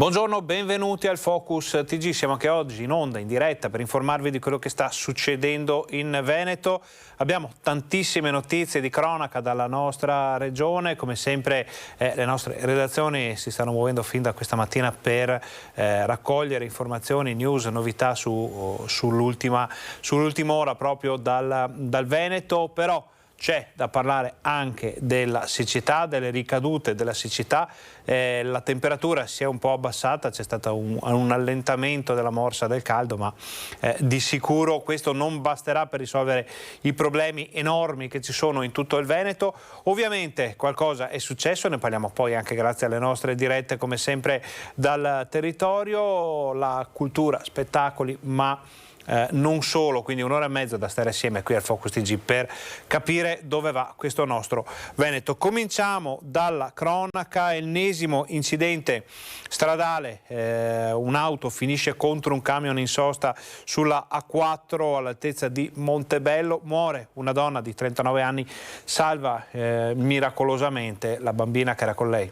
Buongiorno, benvenuti al Focus TG. Siamo anche oggi in onda, in diretta, per informarvi di quello che sta succedendo in Veneto. Abbiamo tantissime notizie di cronaca dalla nostra regione. Come sempre le nostre redazioni si stanno muovendo fin da questa mattina per raccogliere informazioni, news, novità sull'ultima ora proprio dal Veneto. Però c'è da parlare anche della siccità, delle ricadute della siccità. La temperatura si è un po' abbassata, c'è stato un allentamento della morsa del caldo, ma di sicuro questo non basterà per risolvere i problemi enormi che ci sono in tutto il Veneto. Ovviamente qualcosa è successo, ne parliamo poi anche grazie alle nostre dirette come sempre dal territorio, la cultura, spettacoli, ma non solo, quindi un'ora e mezza da stare assieme qui al Focus TG per capire dove va questo nostro Veneto. Cominciamo dalla cronaca, ennesimo incidente stradale, un'auto finisce contro un camion in sosta sulla A4 all'altezza di Montebello, muore una donna di 39 anni, salva miracolosamente la bambina che era con lei.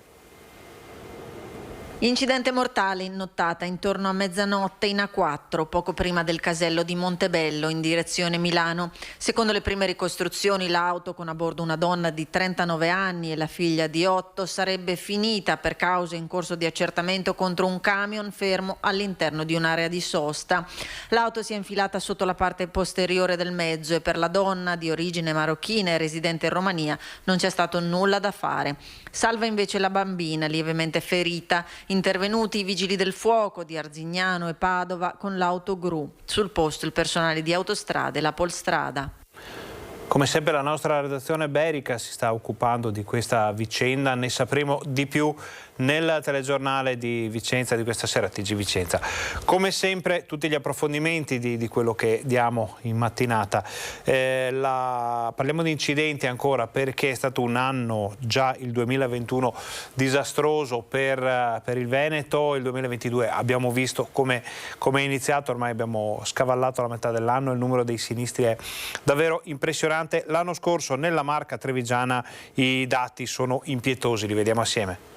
Incidente mortale in nottata intorno a mezzanotte in A4, poco prima del casello di Montebello in direzione Milano. Secondo le prime ricostruzioni l'auto con a bordo una donna di 39 anni e la figlia di 8 sarebbe finita per cause in corso di accertamento contro un camion fermo all'interno di un'area di sosta. L'auto si è infilata sotto la parte posteriore del mezzo e per la donna di origine marocchina e residente in Romania non c'è stato nulla da fare. Salva invece la bambina lievemente ferita. Intervenuti i vigili del fuoco di Arzignano e Padova con l'autogru. Sul posto il personale di Autostrade e la Polstrada. Come sempre la nostra redazione Berica si sta occupando di questa vicenda, ne sapremo di più nel telegiornale di Vicenza di questa sera, TG Vicenza. Come sempre tutti gli approfondimenti di quello che diamo in mattinata. Parliamo di incidenti ancora perché è stato un anno, già il 2021, disastroso per il Veneto. Il 2022 abbiamo visto come è iniziato, ormai abbiamo scavallato la metà dell'anno, il numero dei sinistri è davvero impressionante. L'anno scorso nella Marca trevigiana i dati sono impietosi, li vediamo assieme.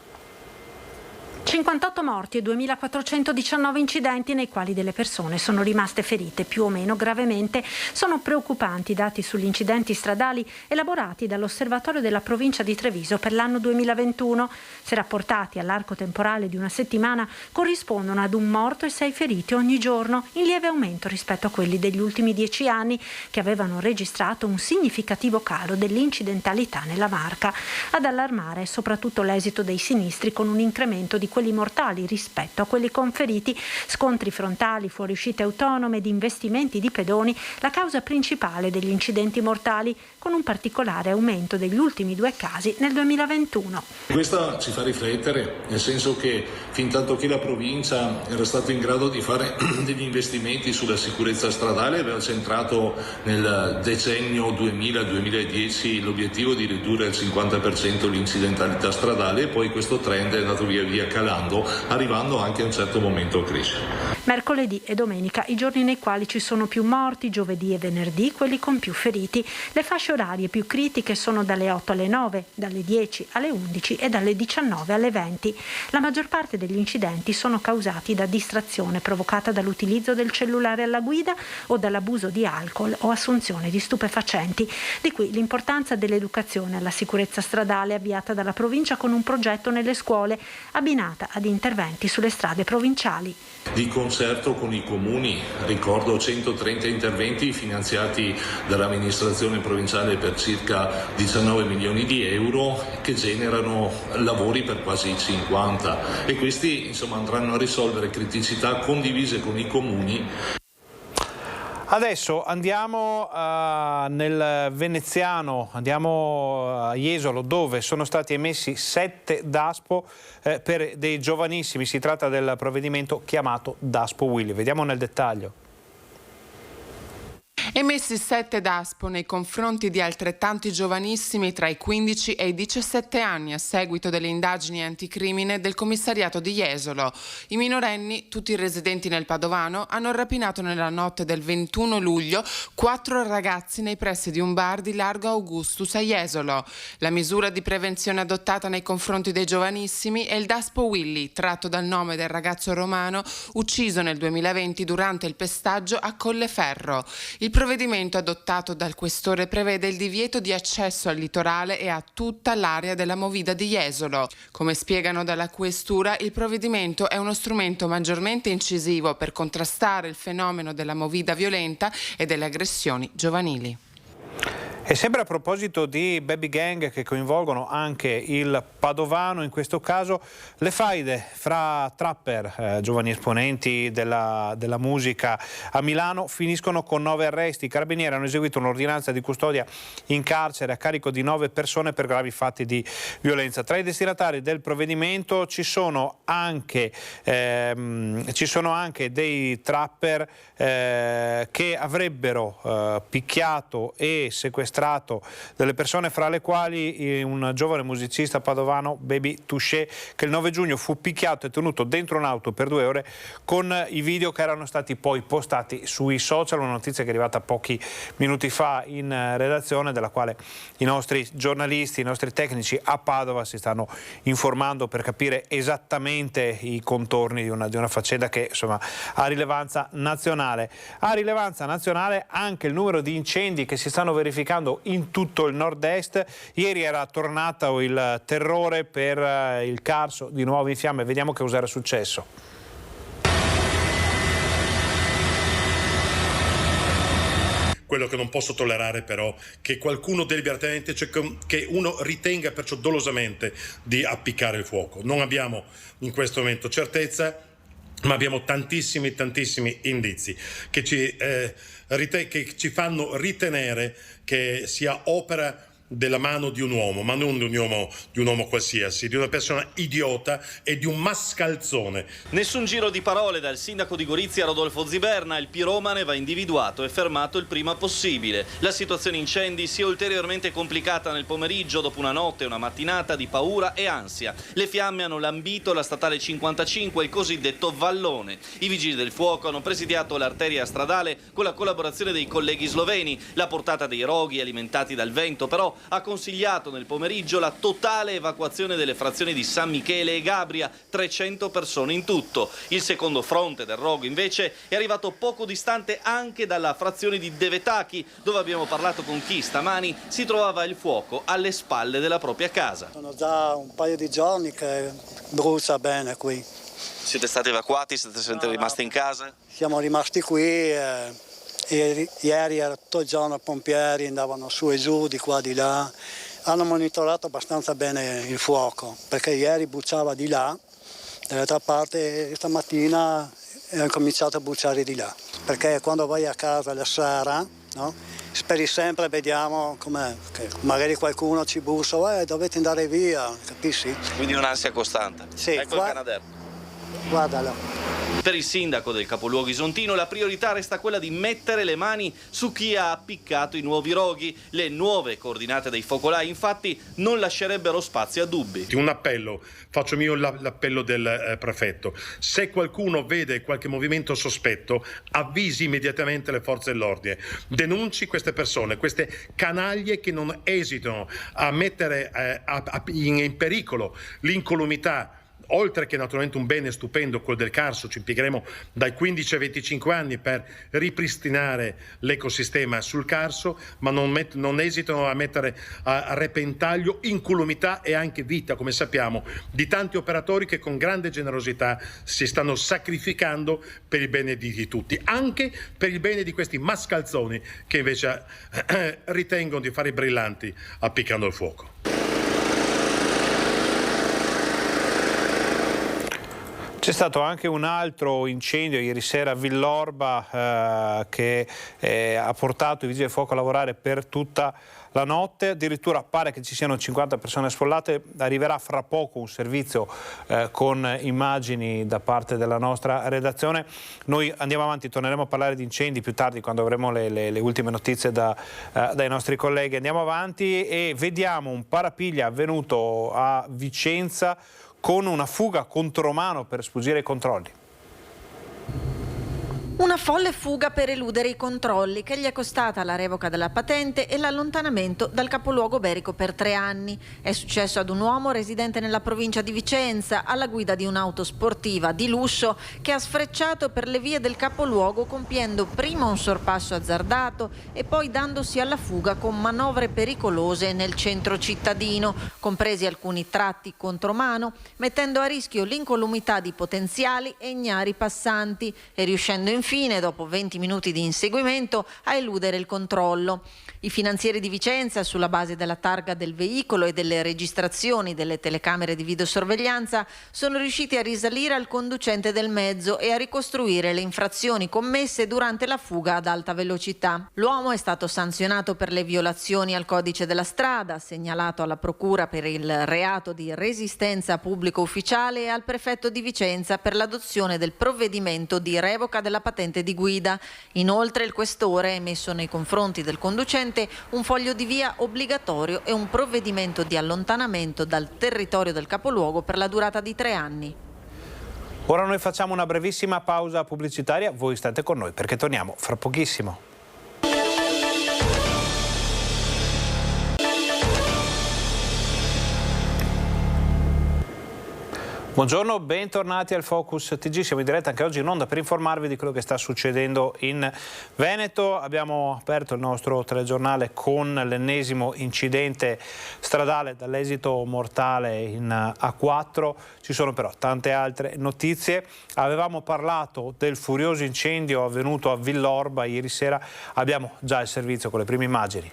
58 morti e 2.419 incidenti nei quali delle persone sono rimaste ferite più o meno gravemente. Sono preoccupanti i dati sugli incidenti stradali elaborati dall'Osservatorio della provincia di Treviso per l'anno 2021. Se rapportati all'arco temporale di una settimana corrispondono ad un morto e 6 feriti ogni giorno, in lieve aumento rispetto a quelli degli ultimi 10 anni che avevano registrato un significativo calo dell'incidentalità nella Marca. Ad allarmare è soprattutto l'esito dei sinistri con un incremento di quelli mortali rispetto a quelli conferiti, scontri frontali, fuoriuscite autonome ed investimenti di pedoni, la causa principale degli incidenti mortali, con un particolare aumento degli ultimi 2 casi nel 2021. Questa ci fa riflettere, nel senso che fin tanto che la provincia era stata in grado di fare degli investimenti sulla sicurezza stradale, aveva centrato nel decennio 2000-2010 l'obiettivo di ridurre al 50% l'incidentalità stradale e poi questo trend è andato via via calando, arrivando anche a un certo momento a crescere. Mercoledì e domenica i giorni nei quali ci sono più morti, giovedì e venerdì quelli con più feriti. Le fasce orarie più critiche sono dalle 8 alle 9, dalle 10 alle 11 e dalle 19 alle 20. La maggior parte degli incidenti sono causati da distrazione provocata dall'utilizzo del cellulare alla guida o dall'abuso di alcol o assunzione di stupefacenti. Di qui l'importanza dell'educazione alla sicurezza stradale avviata dalla provincia con un progetto nelle scuole abbinata ad interventi sulle strade provinciali. Di concerto con i comuni, ricordo 130 interventi finanziati dall'amministrazione provinciale per circa 19 milioni di euro che generano lavori per quasi 50 e questi andranno a risolvere criticità condivise con i comuni. Adesso andiamo nel veneziano, andiamo a Jesolo dove sono stati emessi 7 DASPO per dei giovanissimi, si tratta del provvedimento chiamato DASPO Willy. Vediamo nel dettaglio. Emessi 7 DASPO nei confronti di altrettanti giovanissimi tra i 15 e i 17 anni a seguito delle indagini anticrimine del commissariato di Jesolo. I minorenni, tutti residenti nel Padovano, hanno rapinato nella notte del 21 luglio 4 ragazzi nei pressi di un bar di Largo Augustus a Jesolo. La misura di prevenzione adottata nei confronti dei giovanissimi è il DASPO Willy, tratto dal nome del ragazzo romano ucciso nel 2020 durante il pestaggio a Colleferro. Il provvedimento adottato dal questore prevede il divieto di accesso al litorale e a tutta l'area della movida di Jesolo. Come spiegano dalla questura, il provvedimento è uno strumento maggiormente incisivo per contrastare il fenomeno della movida violenta e delle aggressioni giovanili. E sempre a proposito di baby gang che coinvolgono anche il Padovano, in questo caso le faide fra trapper, giovani esponenti della musica a Milano, finiscono con 9 arresti. I carabinieri hanno eseguito un'ordinanza di custodia in carcere a carico di 9 persone per gravi fatti di violenza. Tra i destinatari del provvedimento ci sono anche dei trapper che avrebbero picchiato e sequestrato delle persone, fra le quali un giovane musicista padovano, Baby Touché, che il 9 giugno fu picchiato e tenuto dentro un'auto per 2 ore, con i video che erano stati poi postati sui social. Una notizia che è arrivata pochi minuti fa in redazione, della quale i nostri giornalisti, i nostri tecnici a Padova si stanno informando per capire esattamente i contorni di una faccenda che insomma ha rilevanza nazionale. Ha rilevanza nazionale anche il numero di incendi che si stanno verificando in tutto il nord-est. Ieri era tornato il terrore per il Carso, di nuovo in fiamme. Vediamo che cosa era successo. Quello che non posso tollerare però che qualcuno deliberatamente, cioè che uno ritenga perciò dolosamente di appiccare il fuoco. Non abbiamo in questo momento certezza, ma abbiamo tantissimi indizi che ci fanno ritenere che sia opera della mano di un uomo, ma non di un uomo qualsiasi, di una persona idiota e di un mascalzone. Nessun giro di parole dal sindaco di Gorizia Rodolfo Ziberna. Il piromane va individuato e fermato il prima possibile. La situazione incendi si è ulteriormente complicata nel pomeriggio dopo una notte e una mattinata di paura e ansia. Le fiamme hanno lambito la statale 55, il cosiddetto vallone. I vigili del fuoco hanno presidiato l'arteria stradale con la collaborazione dei colleghi sloveni. La portata dei roghi alimentati dal vento però ha consigliato nel pomeriggio la totale evacuazione delle frazioni di San Michele e Gabria, 300 persone in tutto. Il secondo fronte del rogo invece è arrivato poco distante anche dalla frazione di Devetachi, dove abbiamo parlato con chi stamani si trovava il fuoco alle spalle della propria casa. Sono già un paio di giorni che brucia bene qui. Siete stati evacuati? Siete rimasti in casa? Siamo rimasti qui. Ieri era tutto il giorno pompieri, andavano su e giù, di qua di là. Hanno monitorato abbastanza bene il fuoco, perché ieri bruciava di là, dall'altra parte stamattina è cominciato a bruciare di là. Perché quando vai a casa la sera, no? Speri sempre, vediamo com'è, che magari qualcuno ci bussa, dovete andare via, capisci? Quindi un'ansia costante. Sì, ecco il Canadair. Guardalo. Per il sindaco del capoluogo isontino la priorità resta quella di mettere le mani su chi ha appiccato i nuovi roghi. Le nuove coordinate dei focolai infatti non lascerebbero spazio a dubbi. Un appello, faccio mio l'appello del prefetto: se qualcuno vede qualche movimento sospetto, avvisi immediatamente le forze dell'ordine, denunci queste persone, queste canaglie che non esitano a mettere in pericolo l'incolumità. Oltre che naturalmente un bene stupendo, quello del Carso, ci impiegheremo dai 15 ai 25 anni per ripristinare l'ecosistema sul Carso, ma non esitano a mettere a repentaglio incolumità e anche vita, come sappiamo, di tanti operatori che con grande generosità si stanno sacrificando per il bene di tutti, anche per il bene di questi mascalzoni che invece ritengono di fare i brillanti appiccando il fuoco. C'è stato anche un altro incendio ieri sera a Villorba che ha portato i vigili del fuoco a lavorare per tutta la notte, addirittura pare che ci siano 50 persone sfollate. Arriverà fra poco un servizio con immagini da parte della nostra redazione. Noi andiamo avanti, torneremo a parlare di incendi più tardi quando avremo le ultime notizie dai nostri colleghi. Andiamo avanti e vediamo un parapiglia avvenuto a Vicenza con una fuga contromano per sfuggire ai controlli. Una folle fuga per eludere i controlli che gli è costata la revoca della patente e l'allontanamento dal capoluogo berico per 3 anni. È successo ad un uomo residente nella provincia di Vicenza alla guida di un'auto sportiva di lusso che ha sfrecciato per le vie del capoluogo compiendo prima un sorpasso azzardato e poi dandosi alla fuga con manovre pericolose nel centro cittadino, compresi alcuni tratti contromano, mettendo a rischio l'incolumità di potenziali e ignari passanti e riuscendo infine, dopo 20 minuti di inseguimento, a eludere il controllo. I finanzieri di Vicenza, sulla base della targa del veicolo e delle registrazioni delle telecamere di videosorveglianza, sono riusciti a risalire al conducente del mezzo e a ricostruire le infrazioni commesse durante la fuga ad alta velocità. L'uomo è stato sanzionato per le violazioni al codice della strada, segnalato alla procura per il reato di resistenza pubblico ufficiale e al prefetto di Vicenza per l'adozione del provvedimento di revoca della patente di guida. Inoltre il questore ha emesso nei confronti del conducente un foglio di via obbligatorio e un provvedimento di allontanamento dal territorio del capoluogo per la durata di 3 anni. Ora noi facciamo una brevissima pausa pubblicitaria, voi state con noi perché torniamo fra pochissimo. Buongiorno, bentornati al Focus TG, siamo in diretta anche oggi in onda per informarvi di quello che sta succedendo in Veneto. Abbiamo aperto il nostro telegiornale con l'ennesimo incidente stradale dall'esito mortale in A4, ci sono però tante altre notizie. Avevamo parlato del furioso incendio avvenuto a Villorba ieri sera, abbiamo già il servizio con le prime immagini.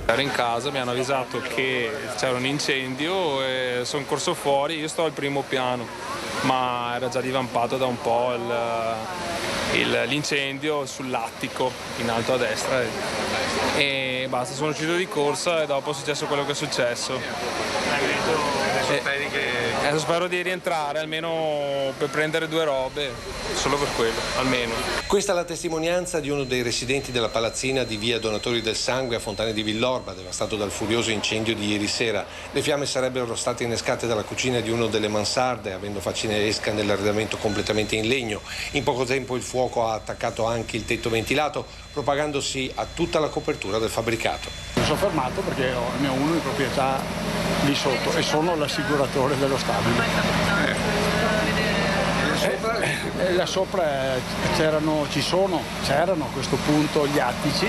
Ero in casa, mi hanno avvisato che c'era un incendio e sono corso fuori, io sto al primo piano, ma era già divampato da un po' l'incendio sull'attico in alto a destra e basta, sono uscito di corsa e dopo è successo quello che è successo. Spero di rientrare almeno per prendere 2 robe, solo per quello, almeno. Questa è la testimonianza di uno dei residenti della palazzina di via Donatori del Sangue a Fontane di Villorba, devastato dal furioso incendio di ieri sera. Le fiamme sarebbero state innescate dalla cucina di uno delle mansarde, avendo facinesca nell'arredamento completamente in legno. In poco tempo il fuoco ha attaccato anche il tetto ventilato, propagandosi a tutta la copertura del fabbricato. Mi sono fermato perché ne ho uno in proprietà lì sotto e sono l'assicuratore dello stabile. Là sopra c'erano a questo punto gli attici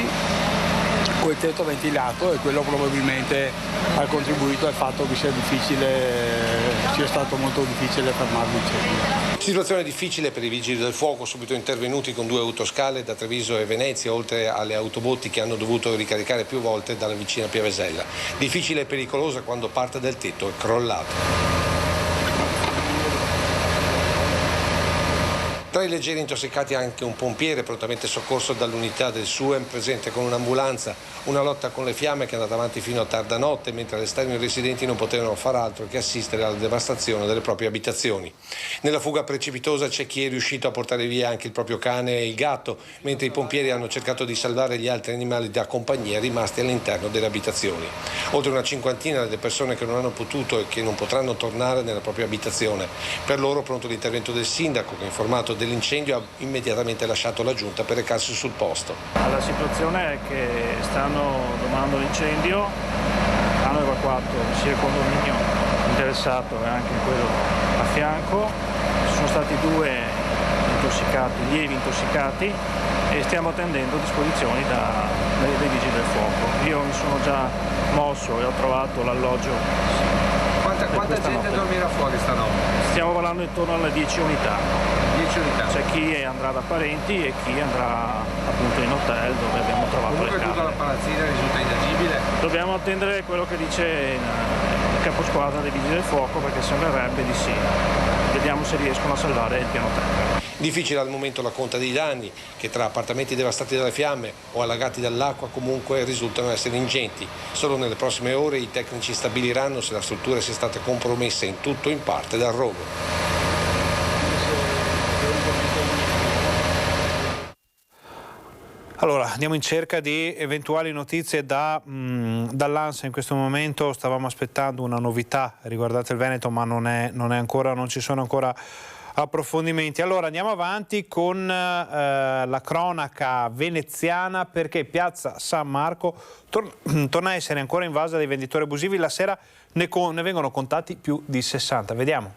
col tetto ventilato e quello probabilmente ha contribuito al fatto che sia stato molto difficile fermare l'incendio. Situazione difficile per i vigili del fuoco, subito intervenuti con 2 autoscale da Treviso e Venezia, oltre alle autobotti che hanno dovuto ricaricare più volte dalla vicina Piavesella. Difficile e pericolosa quando parte del tetto è crollato. Tra i leggeri intossicati anche un pompiere prontamente soccorso dall'unità del SUEM presente con un'ambulanza. Una lotta con le fiamme che è andata avanti fino a tarda notte, mentre all'esterno i residenti non potevano far altro che assistere alla devastazione delle proprie abitazioni. Nella fuga precipitosa c'è chi è riuscito a portare via anche il proprio cane e il gatto, mentre i pompieri hanno cercato di salvare gli altri animali da compagnia rimasti all'interno delle abitazioni. Oltre una cinquantina le persone che non hanno potuto e che non potranno tornare nella propria abitazione. Per loro pronto l'intervento del sindaco che, informato dell'incendio, ha immediatamente lasciato la giunta per recarsi sul posto. La situazione è che stanno domando l'incendio, hanno evacuato sia il condominio interessato e anche quello a fianco, ci sono stati 2 intossicati, lievi intossicati e stiamo attendendo disposizioni dei vigili del fuoco. Io mi sono già mosso e ho trovato l'alloggio. Quanta gente dormirà fuori stanotte? Stiamo parlando intorno alle 10 unità. C'è chi andrà da parenti e chi andrà appunto in hotel dove abbiamo trovato le camere. Tutta la palazzina risulta inagibile? Dobbiamo attendere quello che dice il caposquadra dei Vigili del Fuoco, perché sembrerebbe di sì. Vediamo se riescono a salvare il piano terra. Difficile al momento la conta dei danni, che tra appartamenti devastati dalle fiamme o allagati dall'acqua comunque risultano essere ingenti. Solo nelle prossime ore i tecnici stabiliranno se la struttura sia stata compromessa in tutto o in parte dal rogo. Allora, andiamo in cerca di eventuali notizie dall'ANSA. In questo momento stavamo aspettando una novità riguardante il Veneto, ma non ci sono ancora approfondimenti. Allora andiamo avanti con la cronaca veneziana, perché Piazza San Marco torna a essere ancora invasa dai venditori abusivi. La sera ne vengono contati più di 60. Vediamo.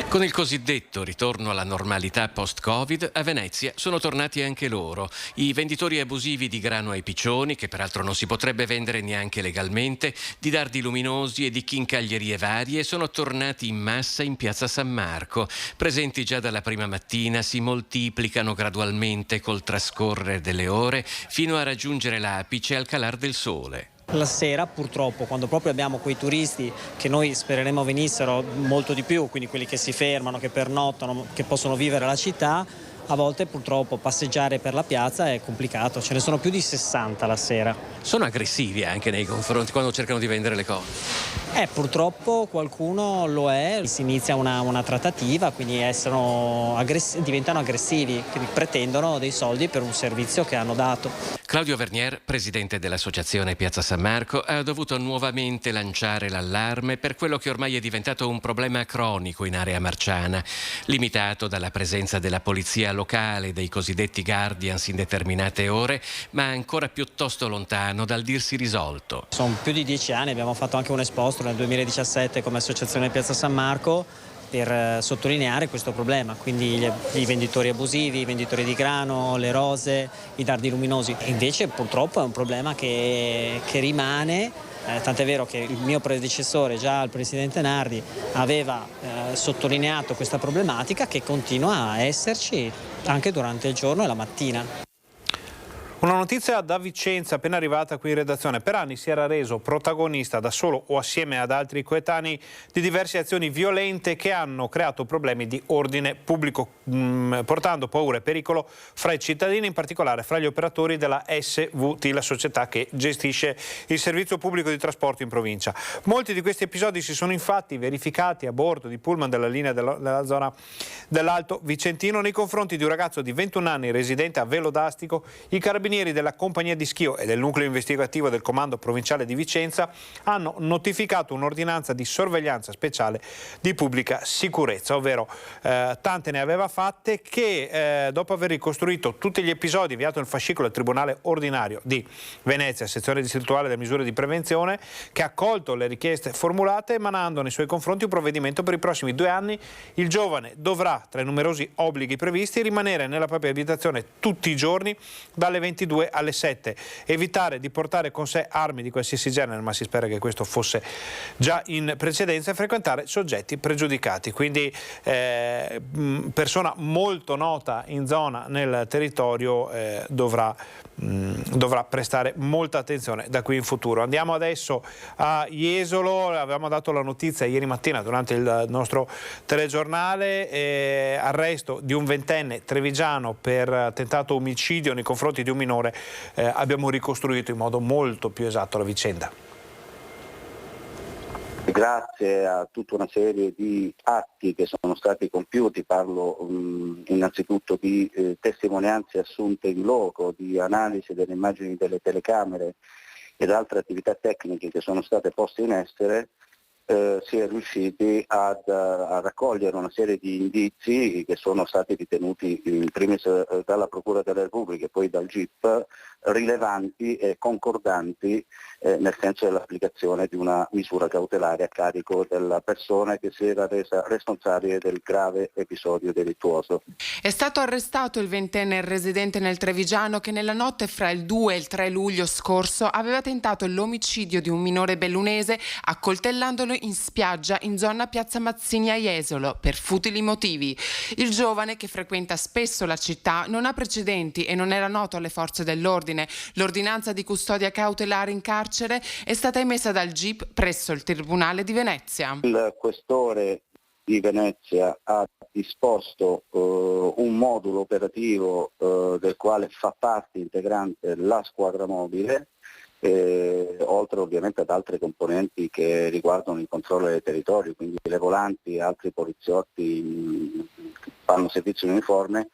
Con il cosiddetto ritorno alla normalità post-Covid, a Venezia sono tornati anche loro. I venditori abusivi di grano ai piccioni, che peraltro non si potrebbe vendere neanche legalmente, di dardi luminosi e di chincaglierie varie, sono tornati in massa in Piazza San Marco. Presenti già dalla prima mattina, si moltiplicano gradualmente col trascorrere delle ore fino a raggiungere l'apice al calar del sole. La sera, purtroppo, quando proprio abbiamo quei turisti che noi spereremo venissero molto di più, quindi quelli che si fermano, che pernottano, che possono vivere la città, a volte purtroppo passeggiare per la piazza è complicato. Ce ne sono più di 60 la sera. Sono aggressivi anche nei confronti quando cercano di vendere le cose. Purtroppo qualcuno lo è, si inizia una trattativa, quindi diventano aggressivi, quindi pretendono dei soldi per un servizio che hanno dato. Claudio Vernier, presidente dell'associazione Piazza San Marco, ha dovuto nuovamente lanciare l'allarme per quello che ormai è diventato un problema cronico in area marciana, limitato dalla presenza della polizia locale, dei cosiddetti guardians in determinate ore, ma ancora piuttosto lontano dal dirsi risolto. Sono più di 10 anni, abbiamo fatto anche un esposto nel 2017 come associazione Piazza San Marco per sottolineare questo problema, quindi i venditori abusivi, i venditori di grano, le rose, i dardi luminosi. Invece purtroppo è un problema che rimane, tant'è vero che il mio predecessore, già il presidente Nardi, aveva sottolineato questa problematica che continua a esserci anche durante il giorno e la mattina. Una notizia da Vicenza appena arrivata qui in redazione. Per anni si era reso protagonista da solo o assieme ad altri coetanei di diverse azioni violente che hanno creato problemi di ordine pubblico, portando paura e pericolo fra i cittadini, in particolare fra gli operatori della SVT, la società che gestisce il servizio pubblico di trasporto in provincia. Molti di questi episodi si sono infatti verificati a bordo di pullman della linea della zona dell'Alto Vicentino nei confronti di un ragazzo di 21 anni residente a Velodastico. I carabinieri della compagnia di Schio e del nucleo investigativo del comando provinciale di Vicenza hanno notificato un'ordinanza di sorveglianza speciale di pubblica sicurezza, ovvero tante ne aveva fatte, che dopo aver ricostruito tutti gli episodi, inviato nel fascicolo del Tribunale Ordinario di Venezia, sezione distrettuale delle misure di prevenzione, che ha accolto le richieste formulate, emanando nei suoi confronti un provvedimento per i prossimi 2 anni. Il giovane dovrà, tra i numerosi obblighi previsti, rimanere nella propria abitazione tutti i giorni dalle 22 alle 7, evitare di portare con sé armi di qualsiasi genere, ma si spera che questo fosse già in precedenza, e frequentare soggetti pregiudicati. Quindi persona molto nota in zona, nel territorio, dovrà prestare molta attenzione da qui in futuro. Andiamo adesso a Jesolo. Avevamo dato la notizia ieri mattina durante il nostro telegiornale, arresto di un 20enne trevigiano per tentato omicidio nei confronti di un minore. Abbiamo ricostruito in modo molto più esatto la vicenda. Grazie a tutta una serie di atti che sono stati compiuti, parlo innanzitutto di testimonianze assunte in loco, di analisi delle immagini delle telecamere ed altre attività tecniche che sono state poste in essere, si è riusciti a raccogliere una serie di indizi che sono stati ritenuti in primis dalla Procura della Repubblica e poi dal GIP rilevanti e concordanti nel senso dell'applicazione di una misura cautelare a carico della persona che si era resa responsabile del grave episodio delittuoso. È stato arrestato il 20enne residente nel Trevigiano che nella notte fra il 2 e il 3 luglio scorso aveva tentato l'omicidio di un minore bellunese accoltellandolo in spiaggia in zona Piazza Mazzini a Jesolo per futili motivi. Il giovane, che frequenta spesso la città, non ha precedenti e non era noto alle forze dell'ordine. L'ordinanza di custodia cautelare in carcere è stata emessa dal GIP presso il Tribunale di Venezia. Il questore di Venezia ha disposto un modulo operativo del quale fa parte integrante la squadra mobile, oltre ovviamente ad altre componenti che riguardano il controllo del territorio, quindi le volanti e altri poliziotti che fanno servizio in uniforme,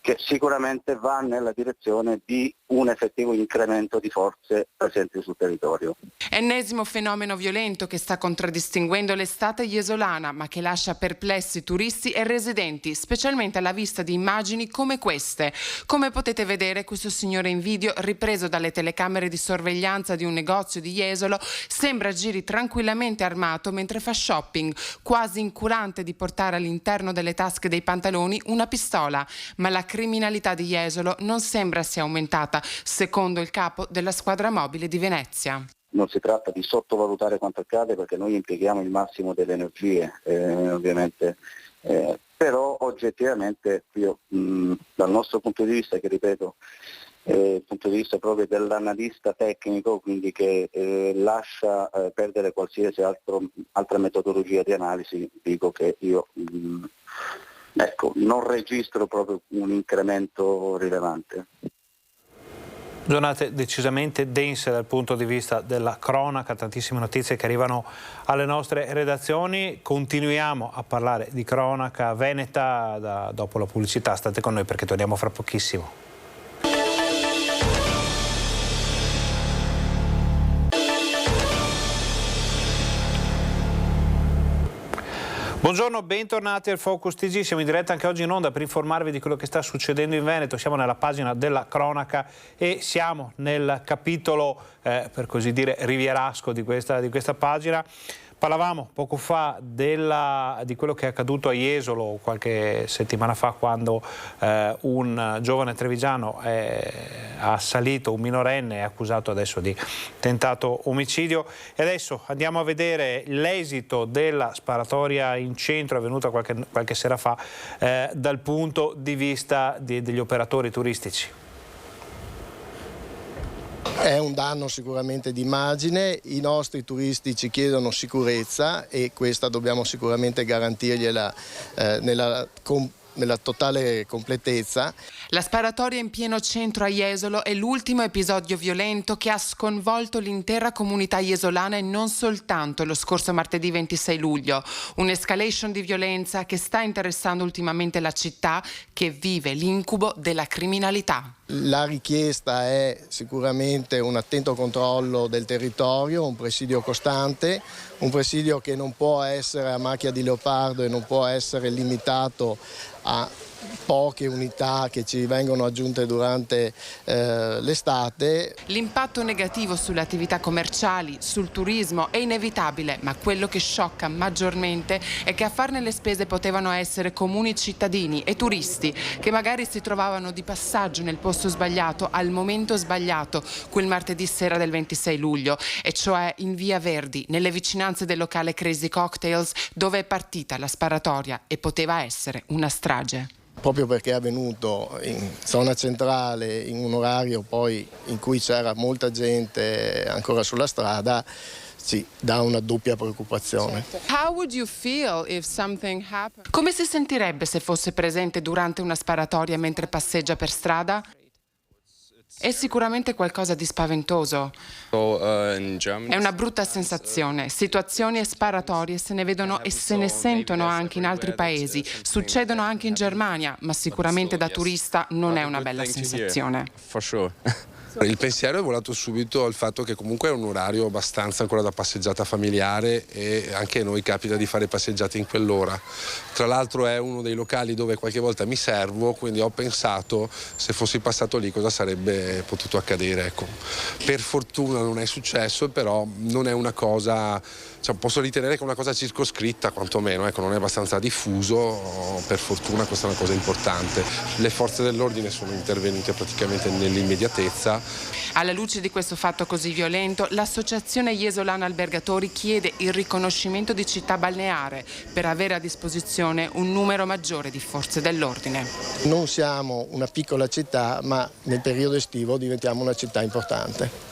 che sicuramente va nella direzione di un effettivo incremento di forze presenti sul territorio. Ennesimo fenomeno violento che sta contraddistinguendo l'estate iesolana, ma che lascia perplessi turisti e residenti, specialmente alla vista di immagini come queste. Come potete vedere, questo signore in video, ripreso dalle telecamere di sorveglianza di un negozio di Jesolo, sembra giri tranquillamente armato mentre fa shopping, quasi incurante di portare all'interno delle tasche dei pantaloni una pistola. Ma la criminalità di Jesolo non sembra sia aumentata, secondo il capo della squadra mobile di Venezia. Non si tratta di sottovalutare quanto accade, perché noi impieghiamo il massimo delle energie, ovviamente, però oggettivamente io, dal nostro punto di vista, che ripeto, il punto di vista proprio dell'analista tecnico, quindi che lascia perdere qualsiasi altra metodologia di analisi, dico che io non registro proprio un incremento rilevante. Giornate decisamente dense dal punto di vista della cronaca, tantissime notizie che arrivano alle nostre redazioni. Continuiamo a parlare di cronaca veneta dopo la pubblicità. State con noi perché torniamo fra pochissimo. Buongiorno, bentornati al Focus TG. Siamo in diretta anche oggi in onda per informarvi di quello che sta succedendo in Veneto. Siamo nella pagina della cronaca e siamo nel capitolo, per così dire, rivierasco di questa pagina. Parlavamo poco fa di quello che è accaduto a Jesolo qualche settimana fa, quando un giovane trevigiano ha assalito un minorenne, è accusato adesso di tentato omicidio. E adesso andiamo a vedere l'esito della sparatoria in centro avvenuta qualche sera fa dal punto di vista degli operatori turistici. È un danno sicuramente di immagine, i nostri turisti ci chiedono sicurezza e questa dobbiamo sicuramente garantirgliela nella totale completezza. La sparatoria in pieno centro a Jesolo è l'ultimo episodio violento che ha sconvolto l'intera comunità jesolana e non soltanto lo scorso martedì 26 luglio. Un'escalation di violenza che sta interessando ultimamente la città, che vive l'incubo della criminalità. La richiesta è sicuramente un attento controllo del territorio, un presidio costante, un presidio che non può essere a macchia di leopardo e non può essere limitato a poche unità che ci vengono aggiunte durante l'estate. L'impatto negativo sulle attività commerciali, sul turismo è inevitabile, ma quello che sciocca maggiormente è che a farne le spese potevano essere comuni cittadini e turisti che magari si trovavano di passaggio nel posto sbagliato al momento sbagliato quel martedì sera del 26 luglio, e cioè in Via Verdi, nelle vicinanze del locale Crazy Cocktails, dove è partita la sparatoria e poteva essere una strage. Proprio perché è avvenuto in zona centrale, in un orario poi in cui c'era molta gente ancora sulla strada, sì, dà una doppia preoccupazione. Come si sentirebbe se fosse presente durante una sparatoria mentre passeggia per strada? È sicuramente qualcosa di spaventoso. È una brutta sensazione. Situazioni e sparatorie se ne vedono e se ne sentono anche in altri paesi. Succedono anche in Germania, ma sicuramente da turista non è una bella sensazione. Il pensiero è volato subito al fatto che comunque è un orario abbastanza ancora da passeggiata familiare e anche a noi capita di fare passeggiate in quell'ora. Tra l'altro è uno dei locali dove qualche volta mi servo, quindi ho pensato se fossi passato lì cosa sarebbe potuto accadere. Ecco. Per fortuna non è successo, però non è una cosa, posso ritenere che è una cosa circoscritta quantomeno, ecco, non è abbastanza diffuso, per fortuna questa è una cosa importante. Le forze dell'ordine sono intervenute praticamente nell'immediatezza vita. Alla luce di questo fatto così violento, l'Associazione Jesolana Albergatori chiede il riconoscimento di città balneare per avere a disposizione un numero maggiore di forze dell'ordine. Non siamo una piccola città, ma nel periodo estivo diventiamo una città importante.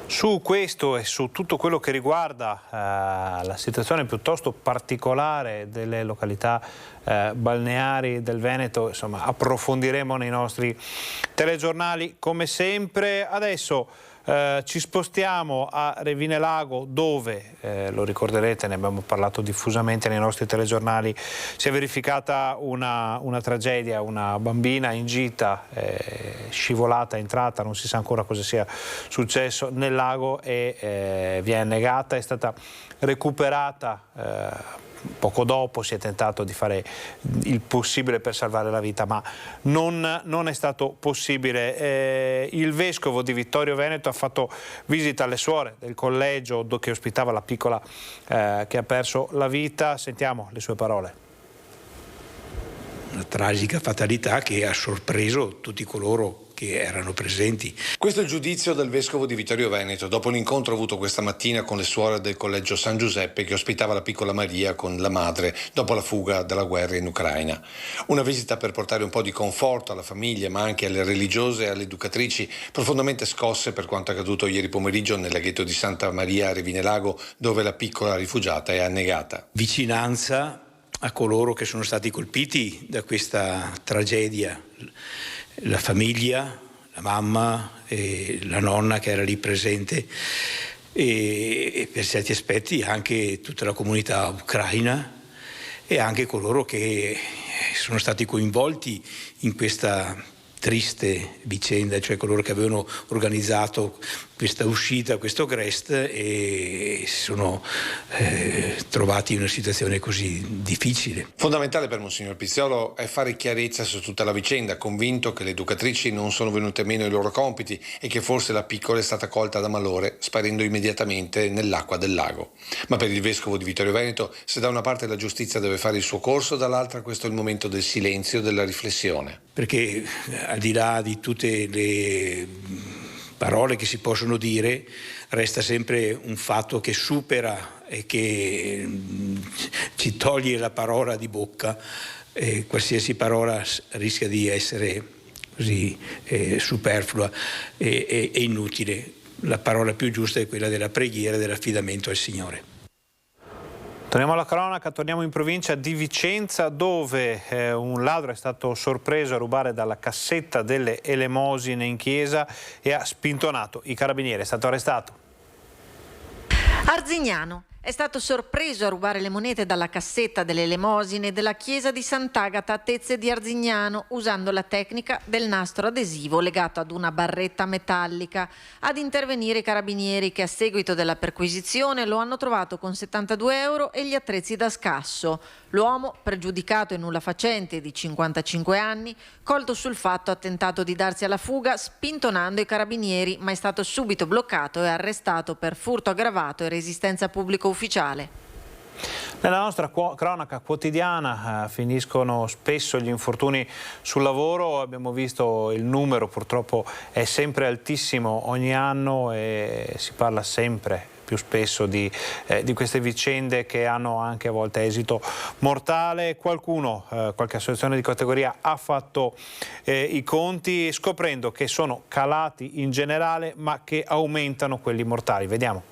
Su questo e su tutto quello che riguarda la situazione piuttosto particolare delle località balneari del Veneto, insomma, approfondiremo nei nostri telegiornali come sempre. Adesso ci spostiamo a Revine Lago, dove, lo ricorderete, ne abbiamo parlato diffusamente nei nostri telegiornali, si è verificata una tragedia, una bambina in gita scivolata, entrata, non si sa ancora cosa sia successo nel lago e vi è annegata, è stata recuperata poco dopo, si è tentato di fare il possibile per salvare la vita, ma non è stato possibile. Il vescovo di Vittorio Veneto ha fatto visita alle suore del collegio che ospitava la piccola che ha perso la vita. Sentiamo le sue parole. Una tragica fatalità che ha sorpreso tutti coloro che erano presenti. Questo è il giudizio del vescovo di Vittorio Veneto dopo l'incontro avuto questa mattina con le suore del collegio San Giuseppe che ospitava la piccola Maria con la madre dopo la fuga dalla guerra in Ucraina. Una visita per portare un po' di conforto alla famiglia, ma anche alle religiose e alle educatrici profondamente scosse per quanto accaduto ieri pomeriggio nel laghetto di Santa Maria a Revine Lago, dove la piccola rifugiata è annegata. Vicinanza a coloro che sono stati colpiti da questa tragedia. La famiglia, la mamma e la nonna che era lì presente e per certi aspetti anche tutta la comunità ucraina e anche coloro che sono stati coinvolti in questa triste vicenda, cioè coloro che avevano organizzato questa uscita, questo Grest e si sono trovati in una situazione così difficile. Fondamentale per Monsignor Pizzolo è fare chiarezza su tutta la vicenda, convinto che le educatrici non sono venute meno ai loro compiti e che forse la piccola è stata colta da malore sparendo immediatamente nell'acqua del lago. Ma per il vescovo di Vittorio Veneto, se da una parte la giustizia deve fare il suo corso, dall'altra questo è il momento del silenzio, della riflessione. Perché al di là di tutte le parole che si possono dire, resta sempre un fatto che supera e che ci toglie la parola di bocca. Qualsiasi parola rischia di essere così superflua e inutile. La parola più giusta è quella della preghiera e dell'affidamento al Signore. Torniamo alla cronaca, torniamo in provincia di Vicenza, dove un ladro è stato sorpreso a rubare dalla cassetta delle elemosine in chiesa e ha spintonato i carabinieri. È stato arrestato. Arzignano è stato sorpreso a rubare le monete dalla cassetta delle elemosine della chiesa di Sant'Agata a Tezze di Arzignano, usando la tecnica del nastro adesivo legato ad una barretta metallica. Ad intervenire i carabinieri che a seguito della perquisizione lo hanno trovato con 72 euro e gli attrezzi da scasso. L'uomo, pregiudicato e nulla facente di 55 anni, colto sul fatto ha tentato di darsi alla fuga spintonando i carabinieri, ma è stato subito bloccato e arrestato per furto aggravato e resistenza pubblico ufficiale. Nella nostra cronaca quotidiana finiscono spesso gli infortuni sul lavoro. Abbiamo visto il numero, purtroppo è sempre altissimo ogni anno e si parla sempre più spesso di queste vicende che hanno anche a volte esito mortale. Qualcuno, qualche associazione di categoria ha fatto i conti scoprendo che sono calati in generale ma che aumentano quelli mortali. Vediamo.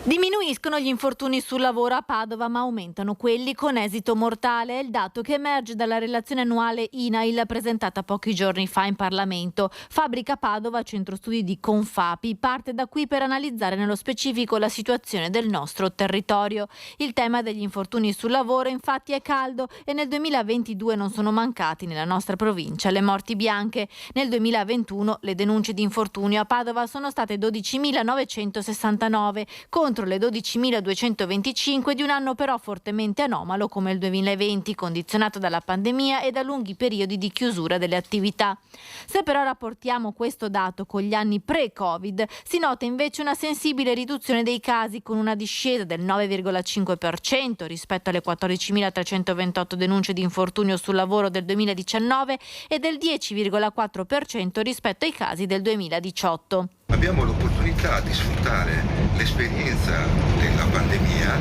Diminuiscono gli infortuni sul lavoro a Padova, ma aumentano quelli con esito mortale. È il dato che emerge dalla relazione annuale INAIL presentata pochi giorni fa in Parlamento. Fabbrica Padova, centro studi di Confapi, parte da qui per analizzare nello specifico la situazione del nostro territorio. Il tema degli infortuni sul lavoro infatti è caldo e nel 2022 non sono mancati nella nostra provincia le morti bianche. Nel 2021 le denunce di infortunio a Padova sono state 12.969 contro contro le 12.225 di un anno però fortemente anomalo come il 2020, condizionato dalla pandemia e da lunghi periodi di chiusura delle attività. Se però rapportiamo questo dato con gli anni pre-Covid, si nota invece una sensibile riduzione dei casi, con una discesa del 9,5% rispetto alle 14.328 denunce di infortunio sul lavoro del 2019 e del 10,4% rispetto ai casi del 2018. Abbiamo l'opportunità di sfruttare l'esperienza della pandemia,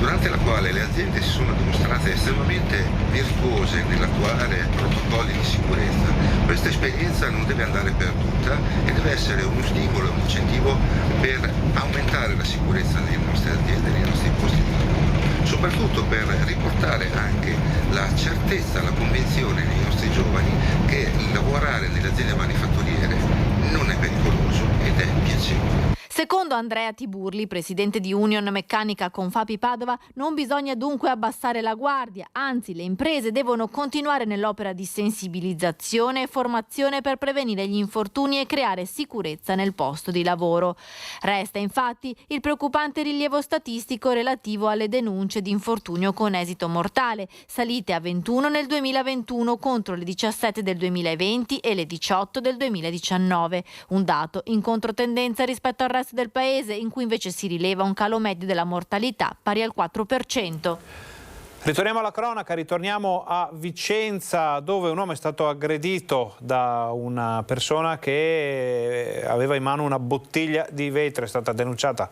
durante la quale le aziende si sono dimostrate estremamente virtuose nell'attuare protocolli di sicurezza. Questa esperienza non deve andare perduta e deve essere uno stimolo e un incentivo per aumentare la sicurezza delle nostre aziende, dei nostri posti di lavoro, soprattutto per riportare anche la certezza, la convinzione nei nostri giovani che lavorare nelle aziende manifatturiere non è pericoloso ed è piacevole. Secondo Andrea Tiburli, presidente di Union Meccanica Confapi Padova, non bisogna dunque abbassare la guardia, anzi le imprese devono continuare nell'opera di sensibilizzazione e formazione per prevenire gli infortuni e creare sicurezza nel posto di lavoro. Resta infatti il preoccupante rilievo statistico relativo alle denunce di infortunio con esito mortale, salite a 21 nel 2021 contro le 17 del 2020 e le 18 del 2019, un dato in controtendenza rispetto al resto del paese, in cui invece si rileva un calo medio della mortalità pari al 4%. Ritorniamo alla cronaca, ritorniamo a Vicenza, dove un uomo è stato aggredito da una persona che aveva in mano una bottiglia di vetro, è stata denunciata.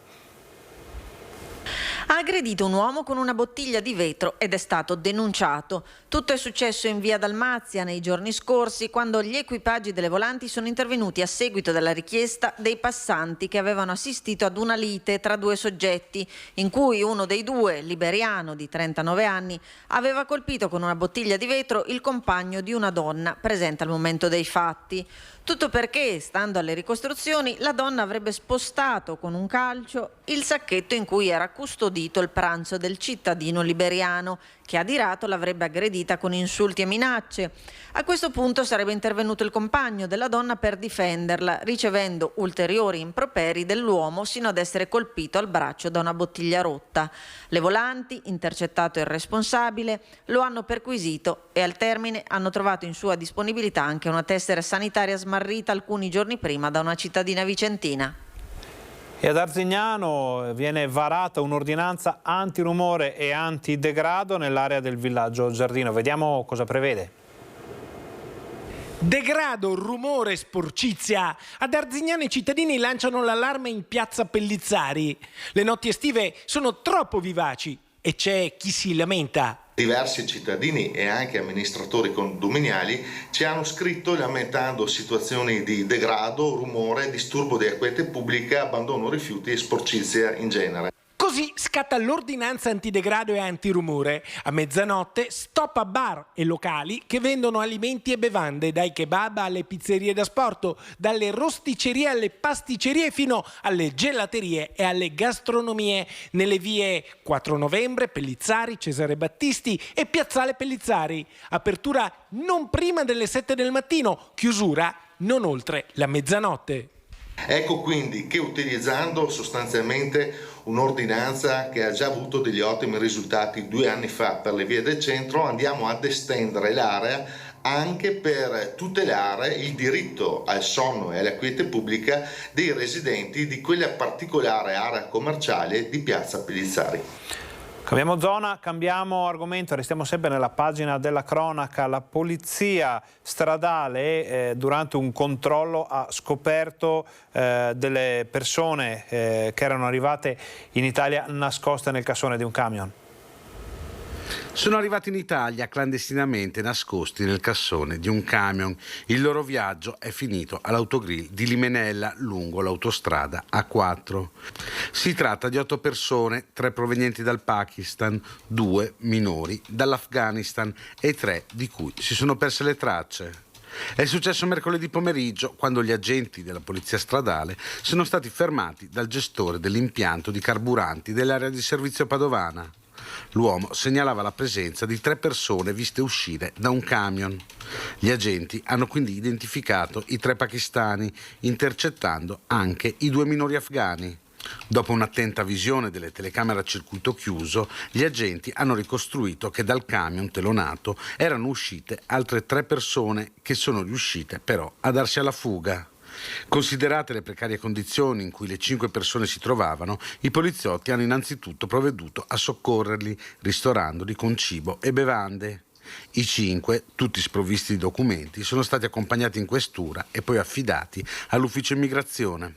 Ha aggredito un uomo con una bottiglia di vetro ed è stato denunciato. Tutto è successo in via Dalmazia nei giorni scorsi, quando gli equipaggi delle volanti sono intervenuti a seguito della richiesta dei passanti che avevano assistito ad una lite tra due soggetti, in cui uno dei due, liberiano di 39 anni, aveva colpito con una bottiglia di vetro il compagno di una donna presente al momento dei fatti. Tutto perché, stando alle ricostruzioni, la donna avrebbe spostato con un calcio il sacchetto in cui era custodito il pranzo del cittadino liberiano, che adirato l'avrebbe aggredita con insulti e minacce. A questo punto sarebbe intervenuto il compagno della donna per difenderla, ricevendo ulteriori improperi dell'uomo sino ad essere colpito al braccio da una bottiglia rotta. Le volanti, intercettato il responsabile, lo hanno perquisito e al termine hanno trovato in sua disponibilità anche una tessera sanitaria smarrita alcuni giorni prima da una cittadina vicentina. E ad Arzignano viene varata un'ordinanza antirumore e antidegrado nell'area del villaggio Giardino. Vediamo cosa prevede. Degrado, rumore, sporcizia. Ad Arzignano i cittadini lanciano l'allarme in piazza Pellizzari. Le notti estive sono troppo vivaci e c'è chi si lamenta. Diversi cittadini e anche amministratori condominiali ci hanno scritto lamentando situazioni di degrado, rumore, disturbo di quiete pubblica, abbandono rifiuti e sporcizia in genere. Così scatta l'ordinanza antidegrado e antirumore. A mezzanotte stop a bar e locali che vendono alimenti e bevande, dai kebab alle pizzerie da sport, dalle rosticcerie alle pasticcerie fino alle gelaterie e alle gastronomie, nelle vie 4 Novembre, Pellizzari, Cesare Battisti e Piazzale Pellizzari. Apertura non prima delle 7 del mattino, chiusura non oltre la mezzanotte. Ecco quindi che, utilizzando sostanzialmente un'ordinanza che ha già avuto degli ottimi risultati 2 anni fa per le vie del centro, andiamo ad estendere l'area anche per tutelare il diritto al sonno e alla quiete pubblica dei residenti di quella particolare area commerciale di Piazza Pellizzari. Cambiamo zona, cambiamo argomento, restiamo sempre nella pagina della cronaca. La polizia stradale durante un controllo ha scoperto delle persone che erano arrivate in Italia nascoste nel cassone di un camion. Sono arrivati in Italia clandestinamente nascosti nel cassone di un camion. Il loro viaggio è finito all'autogrill di Limenella lungo l'autostrada A4. Si tratta di 8 persone, 3 provenienti dal Pakistan, 2 minori dall'Afghanistan e 3 di cui si sono perse le tracce. È successo mercoledì pomeriggio, quando gli agenti della polizia stradale sono stati fermati dal gestore dell'impianto di carburanti dell'area di servizio padovana. L'uomo segnalava la presenza di 3 persone viste uscire da un camion. Gli agenti hanno quindi identificato i 3 pakistani, intercettando anche i 2 minori afghani. Dopo un'attenta visione delle telecamere a circuito chiuso, gli agenti hanno ricostruito che dal camion telonato erano uscite altre 3 persone che sono riuscite però a darsi alla fuga. Considerate le precarie condizioni in cui le 5 persone si trovavano, i poliziotti hanno innanzitutto provveduto a soccorrerli, ristorandoli con cibo e bevande. I 5, tutti sprovvisti di documenti, sono stati accompagnati in questura e poi affidati all'ufficio immigrazione.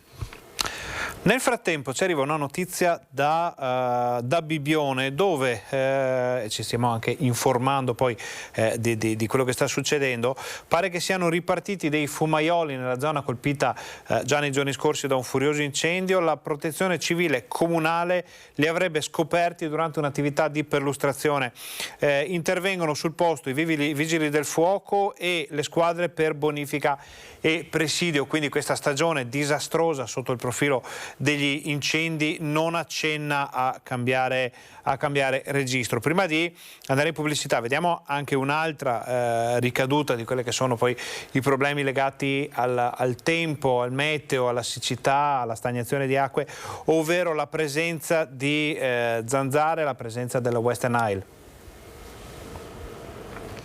Nel frattempo ci arriva una notizia da Bibbione, dove ci stiamo anche informando poi di quello che sta succedendo. Pare che siano ripartiti dei fumaioli nella zona colpita già nei giorni scorsi da un furioso incendio. La protezione civile comunale li avrebbe scoperti durante un'attività di perlustrazione. Intervengono sul posto i vigili del fuoco e le squadre per bonifica e presidio, quindi questa stagione disastrosa sotto il profilo degli incendi non accenna a cambiare registro. Prima di andare in pubblicità vediamo anche un'altra ricaduta di quelle che sono poi i problemi legati al tempo, al meteo, alla siccità, alla stagnazione di acque, ovvero la presenza di zanzare, la presenza della Western Nile.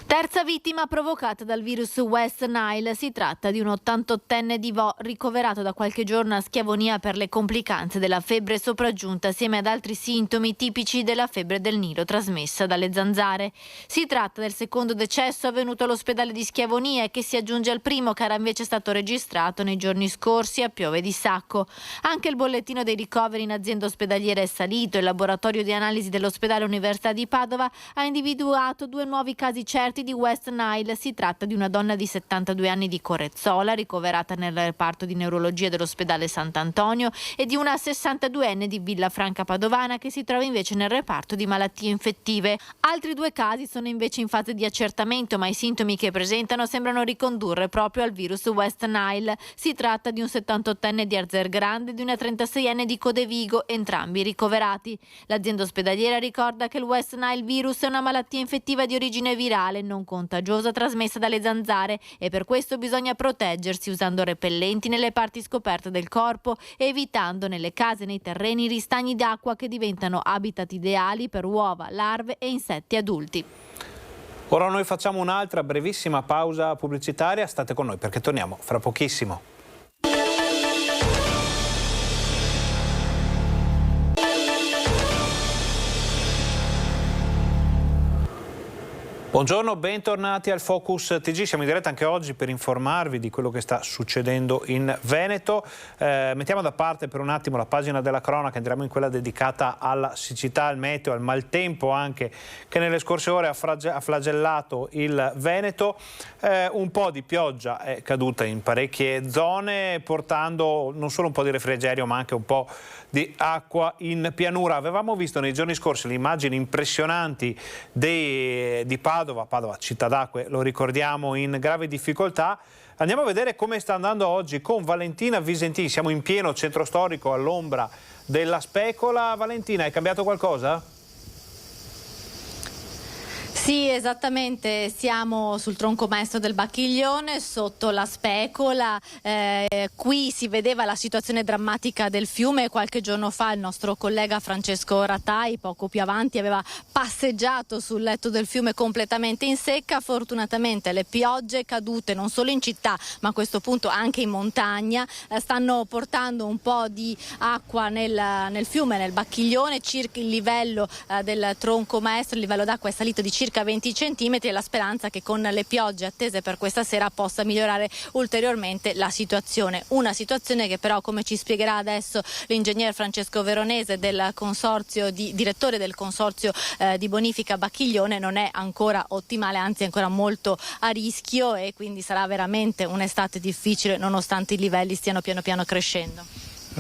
Terza vittima provocata dal virus West Nile. Si tratta di un 88enne di Vo ricoverato da qualche giorno a Schiavonia per le complicanze della febbre sopraggiunta assieme ad altri sintomi tipici della febbre del Nilo trasmessa dalle zanzare. Si tratta del secondo decesso avvenuto all'ospedale di Schiavonia e che si aggiunge al primo che era invece stato registrato nei giorni scorsi a Piove di Sacco. Anche il bollettino dei ricoveri in azienda ospedaliera è salito. Il laboratorio di analisi dell'ospedale Università di Padova ha individuato 2 nuovi casi certi di West Nile. Si tratta di una donna di 72 anni di Corezzola, ricoverata nel reparto di neurologia dell'ospedale Sant'Antonio, e di una 62enne di Villafranca Padovana che si trova invece nel reparto di malattie infettive. Altri 2 casi sono invece in fase di accertamento, ma i sintomi che presentano sembrano ricondurre proprio al virus West Nile. Si tratta di un 78enne di Arzer Grande e di una 36enne di Codevigo, entrambi ricoverati. L'azienda ospedaliera ricorda che il West Nile virus è una malattia infettiva di origine virale non contagiosa trasmessa dalle zanzare e per questo bisogna proteggersi usando repellenti nelle parti scoperte del corpo e evitando nelle case e nei terreni ristagni d'acqua che diventano habitat ideali per uova, larve e insetti adulti. Ora noi facciamo un'altra brevissima pausa pubblicitaria, state con noi perché torniamo fra pochissimo. Buongiorno, bentornati al Focus TG. Siamo in diretta anche oggi per informarvi di quello che sta succedendo in Veneto. Mettiamo da parte per un attimo la pagina della cronaca, entriamo in quella dedicata alla siccità, al meteo, al maltempo anche, che nelle scorse ore ha flagellato il Veneto. Un po' di pioggia è caduta in parecchie zone, portando non solo un po' di refrigerio ma anche un po' di acqua in pianura. Avevamo visto nei giorni scorsi le immagini impressionanti di Padova, città d'acque, lo ricordiamo, in grave difficoltà. Andiamo a vedere come sta andando oggi con Valentina Visentini. Siamo in pieno centro storico all'ombra della Specola. Valentina, è cambiato qualcosa? Sì, esattamente, siamo sul tronco maestro del Bacchiglione, sotto la Specola. Qui si vedeva la situazione drammatica del fiume. Qualche giorno fa il nostro collega Francesco Ratai, poco più avanti, aveva passeggiato sul letto del fiume completamente in secca. Fortunatamente le piogge cadute non solo in città ma a questo punto anche in montagna stanno portando un po' di acqua nel fiume, nel Bacchiglione. Circa il livello del tronco maestro, il livello d'acqua è salito di circa 20 centimetri e la speranza che con le piogge attese per questa sera possa migliorare ulteriormente la situazione. Una situazione che però, come ci spiegherà adesso l'ingegner Francesco Veronese del consorzio direttore del consorzio di bonifica Bacchiglione, non è ancora ottimale, anzi è ancora molto a rischio e quindi sarà veramente un'estate difficile nonostante i livelli stiano piano piano crescendo.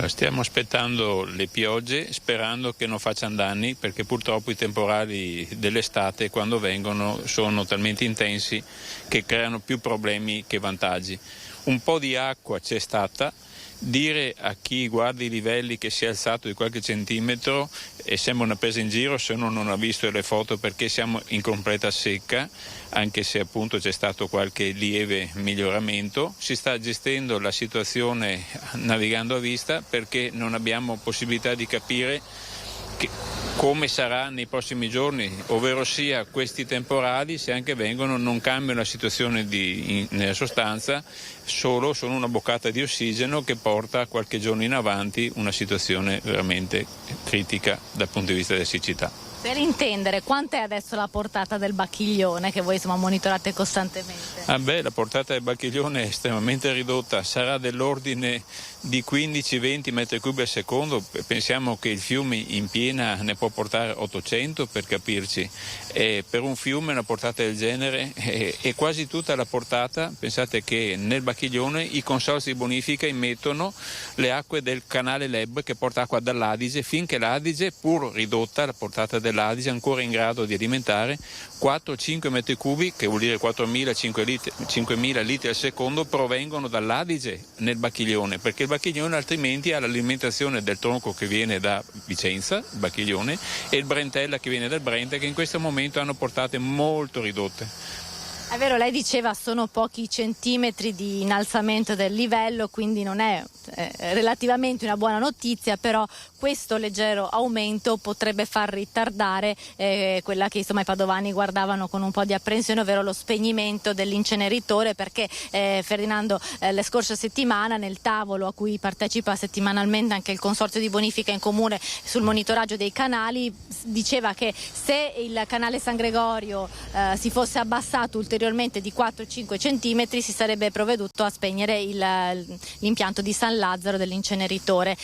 Stiamo aspettando le piogge sperando che non facciano danni, perché purtroppo i temporali dell'estate quando vengono sono talmente intensi che creano più problemi che vantaggi. Un po' di acqua c'è stata Dire a chi guarda i livelli che si è alzato di qualche centimetro e sembra una presa in giro se uno non ha visto le foto, perché siamo in completa secca, anche se appunto c'è stato qualche lieve miglioramento. Si sta gestendo la situazione navigando a vista, perché non abbiamo possibilità di capire come sarà nei prossimi giorni, ovvero sia questi temporali, se anche vengono, non cambiano la situazione nella sostanza, sono una boccata di ossigeno che porta qualche giorno in avanti una situazione veramente critica dal punto di vista della siccità. Per intendere, quant'è adesso la portata del Bacchiglione che voi monitorate costantemente? La portata del Bacchiglione è estremamente ridotta, sarà dell'ordine di 15-20 metri cubi al secondo. Pensiamo che il fiume in piena ne può portare 800, per capirci, e per un fiume una portata del genere è quasi tutta la portata. Pensate che nel Bacchiglione i consorzi di bonifica immettono le acque del canale Leb, che porta acqua dall'Adige, finché l'Adige, pur ridotta la portata dell'Adige, è ancora in grado di alimentare 4-5 metri cubi, che vuol dire 4.000-5.000 litri al secondo, provengono dall'Adige nel Bacchiglione, perché il Bacchiglione altrimenti ha l'alimentazione del tronco che viene da Vicenza, il Bacchiglione, e il Brentella che viene dal Brenta, che in questo momento hanno portate molto ridotte. È vero, lei diceva sono pochi centimetri di innalzamento del livello, quindi non è relativamente una buona notizia, però questo leggero aumento potrebbe far ritardare quella che i padovani guardavano con un po' di apprensione, ovvero lo spegnimento dell'inceneritore, perché Ferdinando, la scorsa settimana nel tavolo a cui partecipa settimanalmente anche il Consorzio di Bonifica in Comune sul monitoraggio dei canali, diceva che se il canale San Gregorio si fosse abbassato ulteriormente di 4-5 centimetri si sarebbe provveduto a spegnere l'impianto di San Lazzaro dell'inceneritore.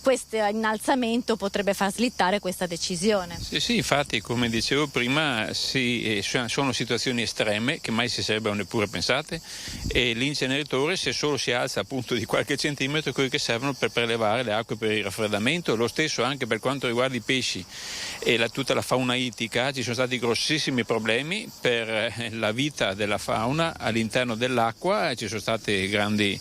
Questo innalzamento potrebbe far slittare questa decisione. Sì, infatti, come dicevo prima, sono situazioni estreme che mai si sarebbero neppure pensate, e l'inceneritore, se solo si alza appunto di qualche centimetro, quelli che servono per prelevare le acque per il raffreddamento. Lo stesso anche per quanto riguarda i pesci e tutta la fauna ittica. Ci sono stati grossissimi problemi per la vita della fauna all'interno dell'acqua, ci sono state grandi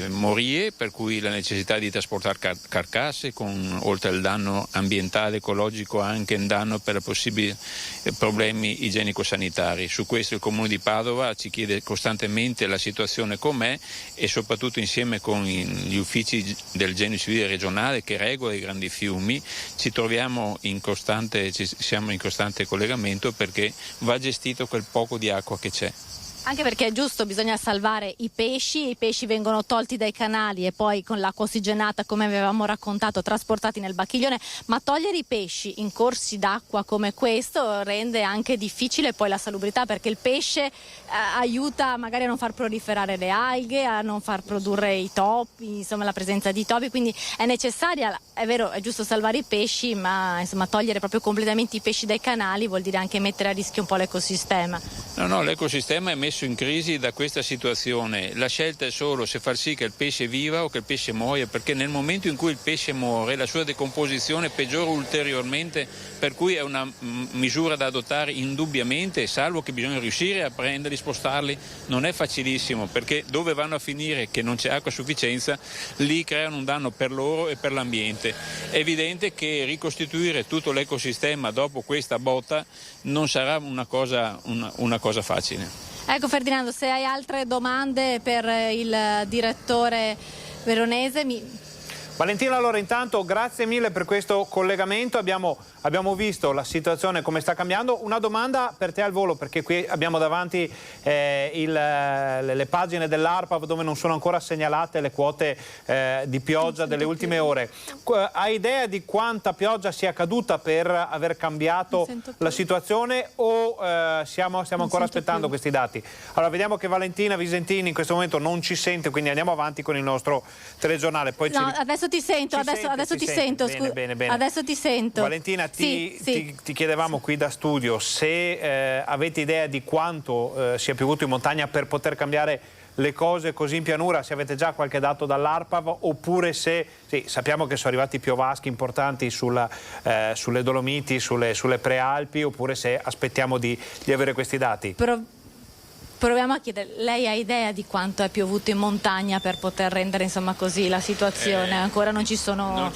morie, per cui la necessità di trasportare carcasse, con oltre al danno ambientale, ecologico, anche un danno per possibili problemi igienico-sanitari. Su questo il Comune di Padova ci chiede costantemente la situazione com'è, e soprattutto insieme con gli uffici del Genio Civile regionale che regola i grandi fiumi siamo in costante collegamento, perché va gestito quel poco di acqua che c'è. Anche perché è giusto, bisogna salvare i pesci vengono tolti dai canali e poi con l'acqua ossigenata, come avevamo raccontato, trasportati nel Bacchiglione, ma togliere i pesci in corsi d'acqua come questo rende anche difficile poi la salubrità, perché il pesce aiuta magari a non far proliferare le alghe, a non far produrre i topi, la presenza di topi, quindi è necessaria, è vero, è giusto salvare i pesci, ma togliere proprio completamente i pesci dai canali vuol dire anche mettere a rischio un po' l'ecosistema. No, l'ecosistema è messo in crisi da questa situazione. La scelta è solo se far sì che il pesce viva o che il pesce muoia, perché nel momento in cui il pesce muore la sua decomposizione peggiora ulteriormente, per cui è una misura da adottare indubbiamente, salvo che bisogna riuscire a prenderli, spostarli. Non è facilissimo, perché dove vanno a finire che non c'è acqua a sufficienza, lì creano un danno per loro e per l'ambiente. È evidente che ricostituire tutto l'ecosistema dopo questa botta non sarà una cosa facile. Ecco Ferdinando, se hai altre domande per il direttore veronese. Valentina, allora intanto grazie mille per questo collegamento, abbiamo visto la situazione come sta cambiando. Una domanda per te al volo, perché qui abbiamo davanti le pagine dell'ARPAV dove non sono ancora segnalate le quote di pioggia delle ultime ore. Hai idea di quanta pioggia sia caduta per aver cambiato la situazione, o stiamo ancora aspettando questi dati? Allora vediamo che Valentina Visentini in questo momento non ci sente, quindi andiamo avanti con il nostro telegiornale. Poi adesso ti sento, adesso ti sento. Bene. Adesso ti sento. Valentina, ti chiedevamo qui da studio se avete idea di quanto sia piovuto in montagna per poter cambiare le cose così in pianura, se avete già qualche dato dall'ARPAV, oppure se sappiamo che sono arrivati piovaschi importanti sulle Dolomiti, sulle prealpi, oppure se aspettiamo di avere questi dati. Proviamo a chiedere, lei ha idea di quanto è piovuto in montagna per poter rendere insomma così la situazione? Ancora non ci sono...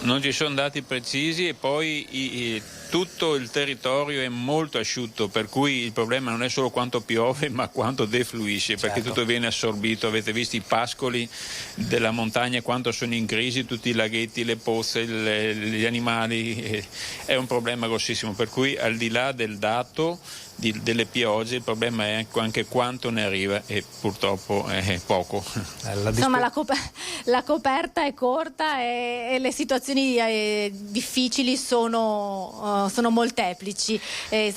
Non ci sono dati precisi e poi tutto il territorio è molto asciutto, per cui il problema non è solo quanto piove ma quanto defluisce, perché tutto viene assorbito. Avete visto i pascoli della montagna quanto sono in crisi, tutti i laghetti, le pozze, gli animali, è un problema grossissimo, per cui al di là del dato delle piogge il problema è anche quanto ne arriva e purtroppo è poco. Insomma la coperta è corta e le situazioni difficili sono molteplici.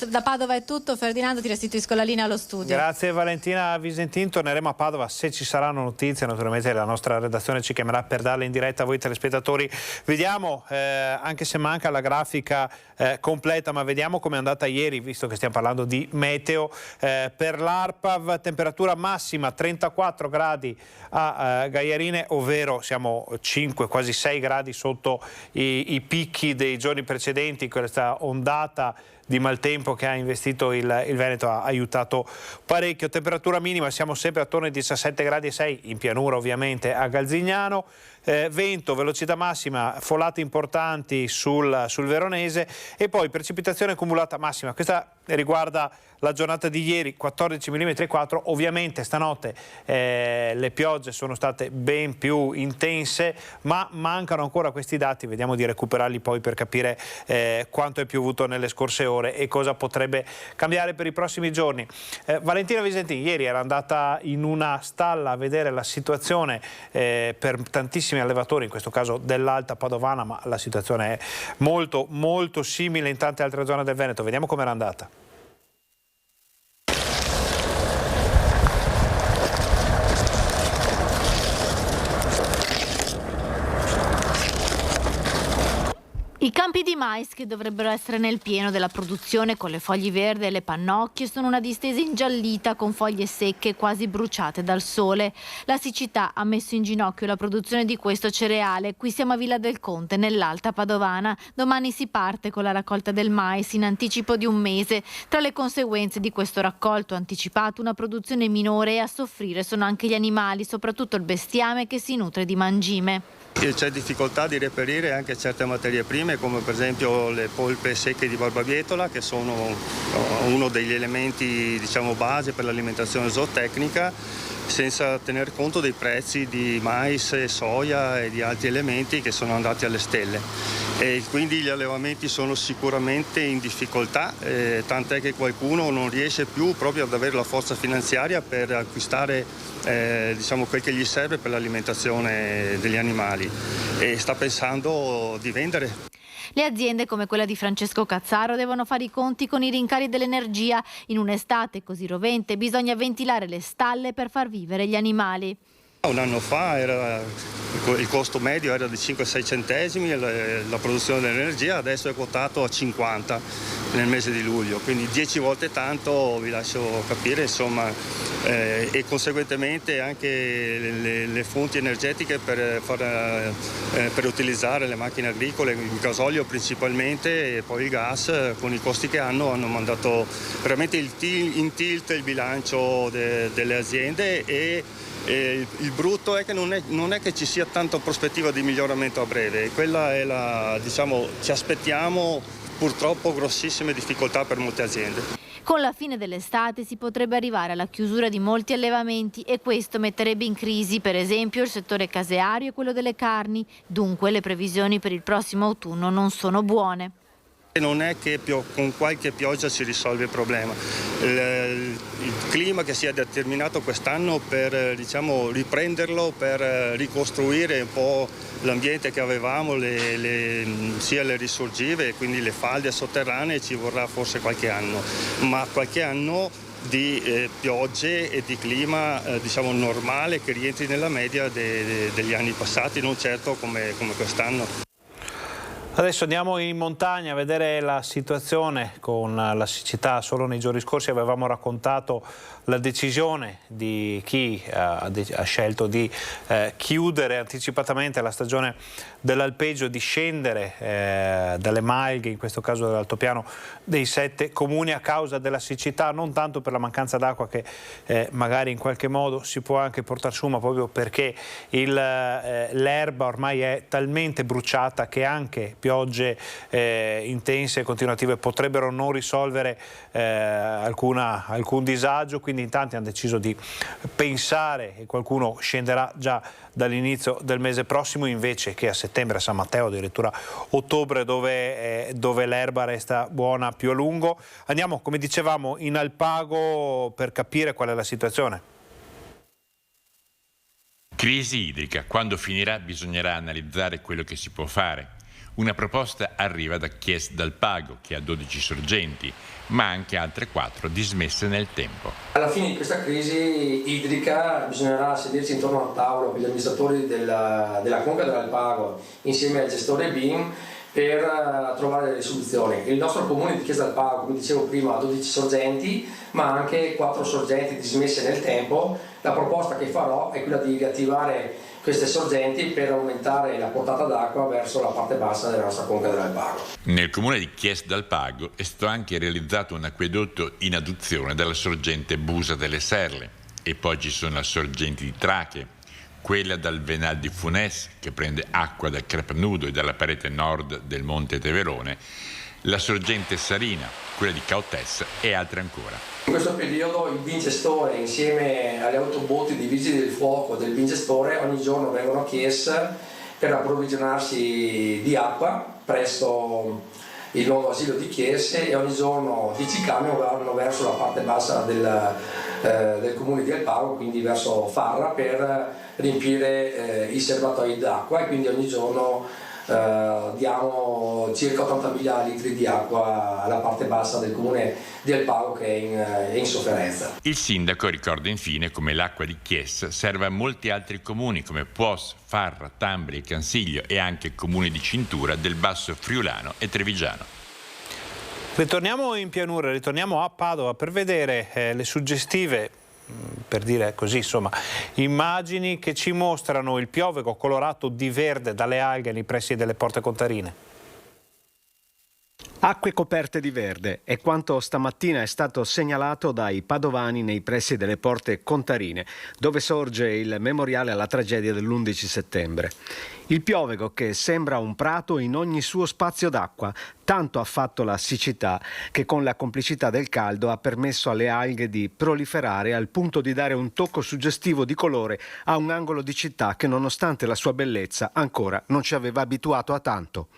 Da Padova è tutto. Ferdinando, ti restituisco la linea allo studio. Grazie Valentina Visentin, torneremo a Padova se ci saranno notizie, naturalmente la nostra redazione ci chiamerà per darle in diretta a voi telespettatori. Vediamo, anche se manca la grafica completa, ma vediamo com'è andata ieri, visto che stiamo parlando di meteo. Per l'ARPAV temperatura massima 34 gradi a Gaiarine, ovvero siamo 5, quasi 6 gradi sotto i picchi dei giorni precedenti. Questa ondata di maltempo che ha investito il Veneto ha aiutato parecchio. Temperatura minima siamo sempre attorno ai 17 gradi e 6 in pianura, ovviamente a Galzignano. Vento, velocità massima, folate importanti sul Veronese e poi precipitazione accumulata massima. Questa riguarda la giornata di ieri, 14 mm e 4. Ovviamente stanotte le piogge sono state ben più intense, ma mancano ancora questi dati. Vediamo di recuperarli poi per capire quanto è piovuto nelle scorse ore e cosa potrebbe cambiare per i prossimi giorni. Valentina Visentin ieri era andata in una stalla a vedere la situazione per tantissimi allevatori, in questo caso dell'Alta Padovana, ma la situazione è molto molto simile in tante altre zone del Veneto. Vediamo com'era andata. I campi di mais, che dovrebbero essere nel pieno della produzione con le foglie verdi e le pannocchie, sono una distesa ingiallita con foglie secche quasi bruciate dal sole. La siccità ha messo in ginocchio la produzione di questo cereale. Qui siamo a Villa del Conte, nell'Alta Padovana. Domani si parte con la raccolta del mais in anticipo di un mese. Tra le conseguenze di questo raccolto anticipato, una produzione minore, e a soffrire sono anche gli animali, soprattutto il bestiame che si nutre di mangime. C'è difficoltà di reperire anche certe materie prime, come per esempio le polpe secche di barbabietola, che sono uno degli elementi, diciamo, base per l'alimentazione zootecnica, senza tener conto dei prezzi di mais e soia e di altri elementi che sono andati alle stelle. E quindi gli allevamenti sono sicuramente in difficoltà, tant'è che qualcuno non riesce più proprio ad avere la forza finanziaria per acquistare diciamo quel che gli serve per l'alimentazione degli animali e sta pensando di vendere. Le aziende come quella di Francesco Cazzaro devono fare i conti con i rincari dell'energia. In un'estate così rovente bisogna ventilare le stalle per far vivere gli animali. Un anno fa il costo medio era di 5-6 centesimi, la produzione dell'energia adesso è quotato a 50 nel mese di luglio, quindi 10 volte tanto, vi lascio capire, insomma, e conseguentemente anche le fonti energetiche per utilizzare le macchine agricole, il gasolio principalmente e poi il gas, con i costi che hanno mandato veramente in tilt il bilancio delle aziende e il brutto è che non è che ci sia tanta prospettiva di miglioramento a breve. Quella è diciamo, ci aspettiamo purtroppo grossissime difficoltà per molte aziende. Con la fine dell'estate si potrebbe arrivare alla chiusura di molti allevamenti e questo metterebbe in crisi per esempio il settore caseario e quello delle carni. Dunque le previsioni per il prossimo autunno non sono buone. Non è che con qualche pioggia si risolve il problema. Il clima che si è determinato quest'anno per diciamo, riprenderlo, per ricostruire un po' l'ambiente che avevamo, sia le risorgive, quindi le falde sotterranee, ci vorrà forse qualche anno, ma qualche anno di piogge e di clima diciamo normale che rientri nella media degli anni passati, non certo come quest'anno. Adesso andiamo in montagna a vedere la situazione con la siccità. Solo nei giorni scorsi avevamo raccontato la decisione di chi ha scelto di chiudere anticipatamente la stagione dell'alpeggio, di scendere dalle malghe, in questo caso dall'altopiano dei 7 comuni, a causa della siccità, non tanto per la mancanza d'acqua che magari in qualche modo si può anche portare su, ma proprio perché l'erba ormai è talmente bruciata che anche piogge intense e continuative potrebbero non risolvere alcun disagio. Quindi in tanti hanno deciso di pensare, e qualcuno scenderà già dall'inizio del mese prossimo, invece che a settembre, a San Matteo, addirittura ottobre, dove l'erba resta buona più a lungo. Andiamo, come dicevamo, in Alpago per capire qual è la situazione. Crisi idrica. Quando finirà bisognerà analizzare quello che si può fare. Una proposta arriva da Chies d'Alpago, che ha 12 sorgenti, ma anche altre 4 dismesse nel tempo. Alla fine di questa crisi idrica bisognerà sedersi intorno al tavolo con gli amministratori della conca dell'Alpago, insieme al gestore BIM, per trovare delle soluzioni. Il nostro comune di Chies d'Alpago, come dicevo prima, ha 12 sorgenti, ma anche 4 sorgenti dismesse nel tempo. La proposta che farò è quella di riattivare queste sorgenti per aumentare la portata d'acqua verso la parte bassa della nostra conca dell'Alpago. Nel comune di Chies d'Alpago è stato anche realizzato un acquedotto in adduzione dalla sorgente Busa delle Serle, e poi ci sono le sorgenti di Trache, quella dal Venal di Funes, che prende acqua dal Crep Nudo e dalla parete nord del Monte Teverone, la sorgente Sarina, quella di Cautes e altre ancora. In questo periodo il Vincestore, insieme alle autobotti di Vigili del Fuoco del Vincestore, ogni giorno vengono a Chies per approvvigionarsi di acqua presso il nuovo asilo di Chies, e ogni giorno 10 camion vanno verso la parte bassa del comune di Alpago, quindi verso Farra, per riempire i serbatoi d'acqua, e quindi ogni giorno diamo circa 80.000 litri di acqua alla parte bassa del comune di Alpago, che è in sofferenza. Il sindaco ricorda infine come l'acqua di Chies serve a molti altri comuni come Puos, Farra, Tambri, Cansiglio e anche comuni di cintura del Basso Friulano e Trevigiano. Ritorniamo in pianura, ritorniamo a Padova per vedere le suggestive, per dire così, insomma, immagini che ci mostrano il piovego colorato di verde dalle alghe nei pressi delle Porte Contarine. Acque coperte di verde è quanto stamattina è stato segnalato dai padovani nei pressi delle Porte Contarine, dove sorge il memoriale alla tragedia dell'11 settembre. Il piovego, che sembra un prato in ogni suo spazio d'acqua, tanto ha fatto la siccità che con la complicità del caldo ha permesso alle alghe di proliferare al punto di dare un tocco suggestivo di colore a un angolo di città che, nonostante la sua bellezza, ancora non ci aveva abituato a tanto.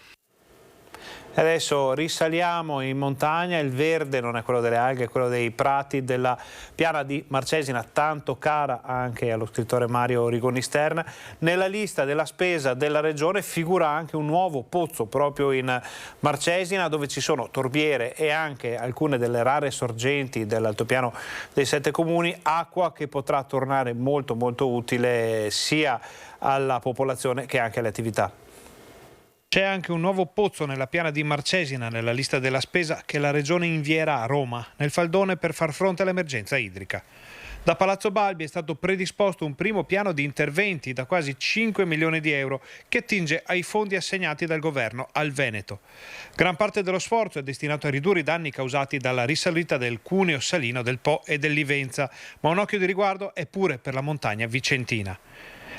Adesso risaliamo in montagna. Il verde non è quello delle alghe, è quello dei prati della piana di Marcesina, tanto cara anche allo scrittore Mario Rigoni Stern. Nella lista della spesa della regione figura anche un nuovo pozzo proprio in Marcesina, dove ci sono torbiere e anche alcune delle rare sorgenti dell'altopiano dei 7 comuni, acqua che potrà tornare molto utile sia alla popolazione che anche alle attività. C'è anche un nuovo pozzo nella piana di Marcesina nella lista della spesa che la Regione invierà a Roma, nel faldone, per far fronte all'emergenza idrica. Da Palazzo Balbi è stato predisposto un primo piano di interventi da quasi 5 milioni di euro che attinge ai fondi assegnati dal governo al Veneto. Gran parte dello sforzo è destinato a ridurre i danni causati dalla risalita del cuneo salino del Po e dell'Ivenza, ma un occhio di riguardo è pure per la montagna vicentina.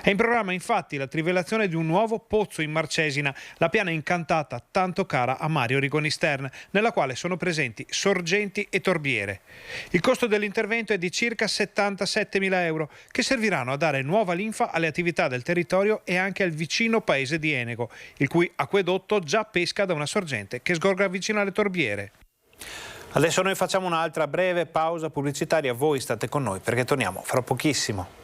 È in programma infatti la trivellazione di un nuovo pozzo in Marcesina, la piana incantata tanto cara a Mario Rigoni Stern, nella quale sono presenti sorgenti e torbiere. Il costo dell'intervento è di circa 77.000 euro, che serviranno a dare nuova linfa alle attività del territorio e anche al vicino paese di Enego, il cui acquedotto già pesca da una sorgente che sgorga vicino alle torbiere. Adesso noi facciamo un'altra breve pausa pubblicitaria, voi state con noi perché torniamo fra pochissimo.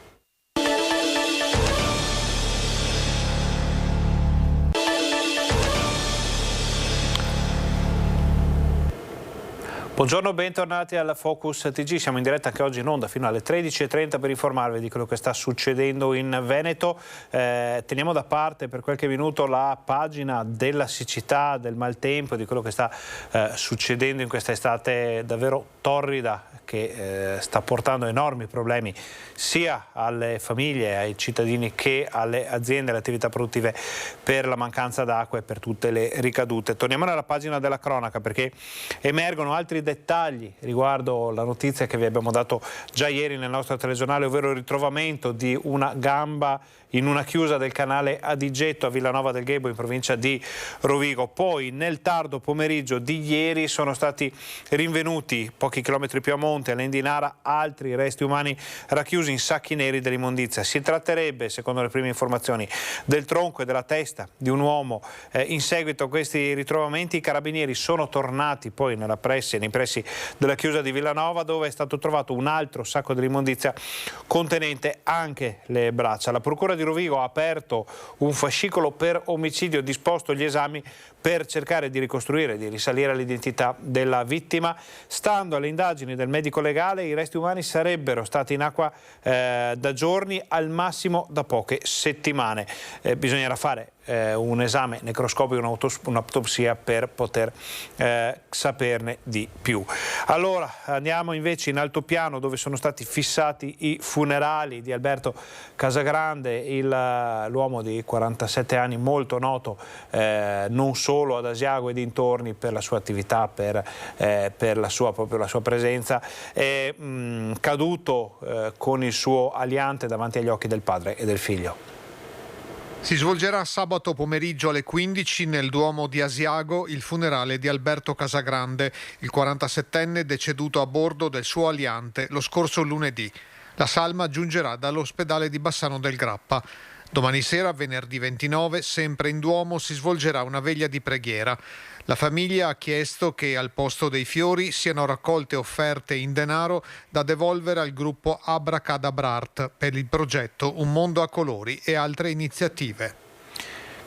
Buongiorno, bentornati al Focus TG. Siamo in diretta anche oggi in onda fino alle 13:30 per informarvi di quello che sta succedendo in Veneto. Teniamo da parte per qualche minuto la pagina della siccità, del maltempo, di quello che sta succedendo in questa estate davvero torrida, che sta portando enormi problemi sia alle famiglie, ai cittadini che alle aziende, alle attività produttive, per la mancanza d'acqua e per tutte le ricadute. Torniamo nella pagina della cronaca, perché emergono altri dettagli riguardo la notizia che vi abbiamo dato già ieri nel nostro telegiornale, ovvero il ritrovamento di una gamba in una chiusa del canale Adigetto a Villanova del Ghebo, in provincia di Rovigo. Poi nel tardo pomeriggio di ieri sono stati rinvenuti pochi chilometri più a monte, a Lendinara, altri resti umani racchiusi in sacchi neri dell'immondizia. Si tratterebbe, secondo le prime informazioni, del tronco e della testa di un uomo. In seguito a questi ritrovamenti i carabinieri sono tornati poi nei pressi della chiusa di Villanova, dove è stato trovato un altro sacco dell'immondizia contenente anche le braccia. La procura di Rovigo ha aperto un fascicolo per omicidio, disposto gli esami per cercare di ricostruire, di risalire l'identità della vittima. Stando alle indagini del medico legale, i resti umani sarebbero stati in acqua da giorni, al massimo da poche settimane. Bisognerà fare un esame necroscopico, un'autopsia per poter saperne di più. Allora andiamo invece in altopiano, dove sono stati fissati i funerali di Alberto Casagrande, l'uomo di 47 anni, molto noto non solo ad Asiago e dintorni per la sua attività, per la sua presenza, è caduto con il suo aliante davanti agli occhi del padre e del figlio. Si svolgerà sabato pomeriggio alle 15 nel Duomo di Asiago il funerale di Alberto Casagrande, il 47enne deceduto a bordo del suo aliante lo scorso lunedì. La salma giungerà dall'ospedale di Bassano del Grappa. Domani sera, venerdì 29, sempre in Duomo, si svolgerà una veglia di preghiera. La famiglia ha chiesto che al posto dei fiori siano raccolte offerte in denaro da devolvere al gruppo Abracadabrart per il progetto Un mondo a colori e altre iniziative.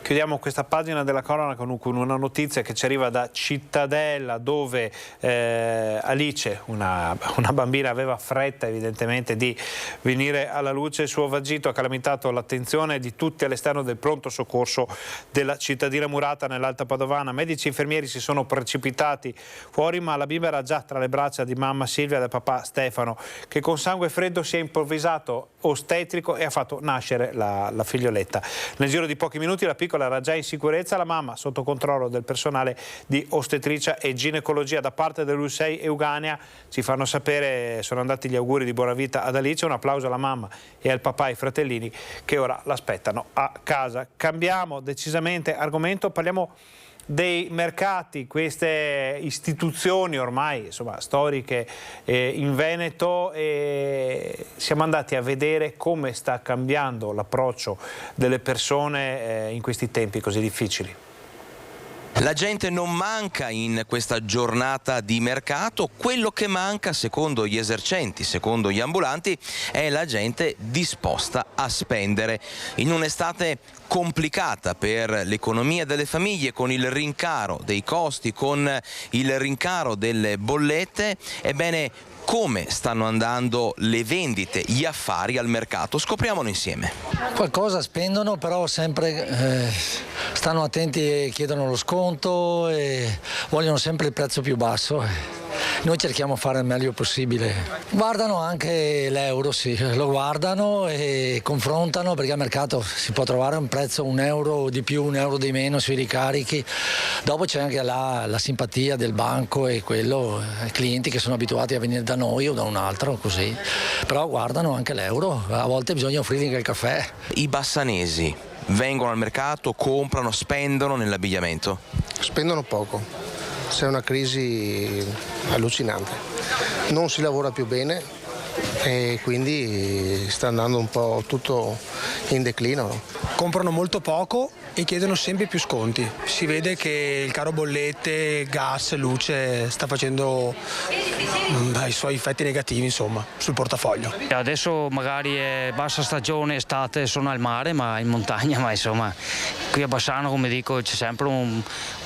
Chiudiamo questa pagina della cronaca con una notizia che ci arriva da Cittadella, dove Alice, una bambina, aveva fretta evidentemente di venire alla luce. Il suo vagito ha calamitato l'attenzione di tutti all'esterno del pronto soccorso della cittadina murata nell'Alta Padovana. Medici e infermieri si sono precipitati fuori, ma la bimba era già tra le braccia di mamma Silvia e del papà Stefano, che con sangue freddo si è improvvisato ostetrico e ha fatto nascere la figlioletta. Nel giro di pochi minuti la piccola era già in sicurezza, la mamma sotto controllo del personale di ostetricia e ginecologia. Da parte dell'U6 Euganea ci fanno sapere, sono andati gli auguri di buona vita ad Alice, un applauso alla mamma e al papà e ai fratellini che ora l'aspettano a casa. Cambiamo decisamente argomento, parliamo dei mercati, queste istituzioni ormai storiche in Veneto, e siamo andati a vedere come sta cambiando l'approccio delle persone in questi tempi così difficili. La gente non manca in questa giornata di mercato, quello che manca, secondo gli esercenti, secondo gli ambulanti, è la gente disposta a spendere. In un'estate complicata per l'economia delle famiglie, con il rincaro dei costi, con il rincaro delle bollette, ebbene, come stanno andando le vendite, gli affari al mercato? Scopriamolo insieme. Qualcosa spendono, però sempre stanno attenti e chiedono lo sconto e vogliono sempre il prezzo più basso. Noi cerchiamo di fare il meglio possibile. Guardano anche l'euro, sì, lo guardano e confrontano, perché al mercato si può trovare un prezzo, €1 di più, €1 di meno sui ricarichi. Dopo c'è anche la simpatia del banco e quello, clienti che sono abituati a venire da noi o da un altro, così. Però guardano anche l'euro, a volte bisogna offrirgli anche il caffè. I bassanesi vengono al mercato, comprano, spendono nell'abbigliamento? Spendono poco. C'è una crisi allucinante, non si lavora più bene e quindi sta andando un po' tutto in declino. Comprano molto poco e chiedono sempre più sconti. Si vede che il caro bollette, gas, luce sta facendo dai suoi effetti negativi, insomma, sul portafoglio. Adesso magari è bassa stagione, estate, sono al mare, ma in montagna, ma insomma qui a Bassano, come dico, c'è sempre un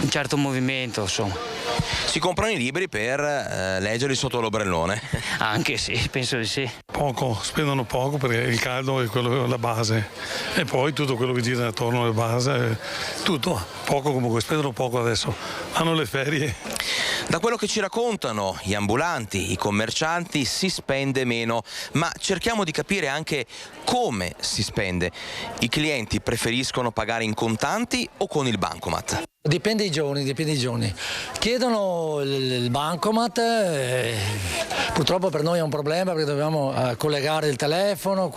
certo movimento, insomma. Si comprano i libri per leggerli sotto l'ombrellone? Anche sì, penso di sì. Poco, spendono poco perché il caldo è quello la base e poi tutto quello che gira attorno alla base, tutto, poco comunque, spendono poco adesso, hanno le ferie. Da quello che ci raccontano gli ambulanti, i commercianti, si spende meno, ma cerchiamo di capire anche come si spende. I clienti preferiscono pagare in contanti o con il bancomat? Dipende dai giorni. Chiedono il bancomat, purtroppo per noi è un problema perché dobbiamo collegare il telefono,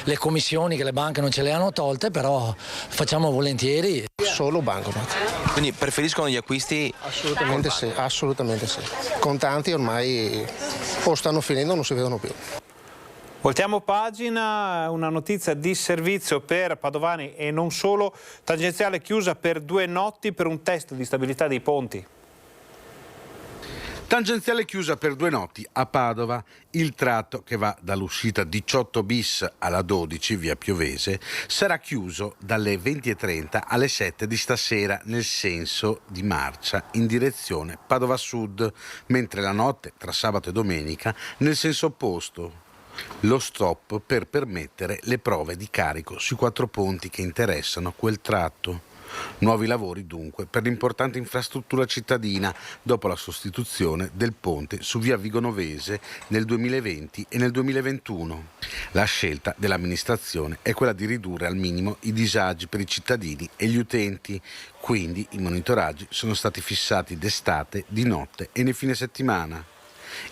le commissioni che le banche non ce le hanno tolte, però facciamo volentieri. Solo bancomat. Quindi preferiscono gli acquisti? Assolutamente sì, assolutamente sì. Contanti ormai o stanno finendo o non si vedono più. Voltiamo pagina, una notizia di servizio per padovani e non solo, tangenziale chiusa per 2 notti per un test di stabilità dei ponti. Tangenziale chiusa per 2 notti a Padova. Il tratto che va dall'uscita 18 bis alla 12 via Piovese sarà chiuso dalle 20:30 alle 7 di stasera nel senso di marcia in direzione Padova Sud, mentre la notte tra sabato e domenica nel senso opposto. Lo stop per permettere le prove di carico sui 4 ponti che interessano quel tratto. Nuovi lavori dunque per l'importante infrastruttura cittadina dopo la sostituzione del ponte su via Vigonovese nel 2020 e nel 2021. La scelta dell'amministrazione è quella di ridurre al minimo i disagi per i cittadini e gli utenti, quindi i monitoraggi sono stati fissati d'estate, di notte e nel fine settimana.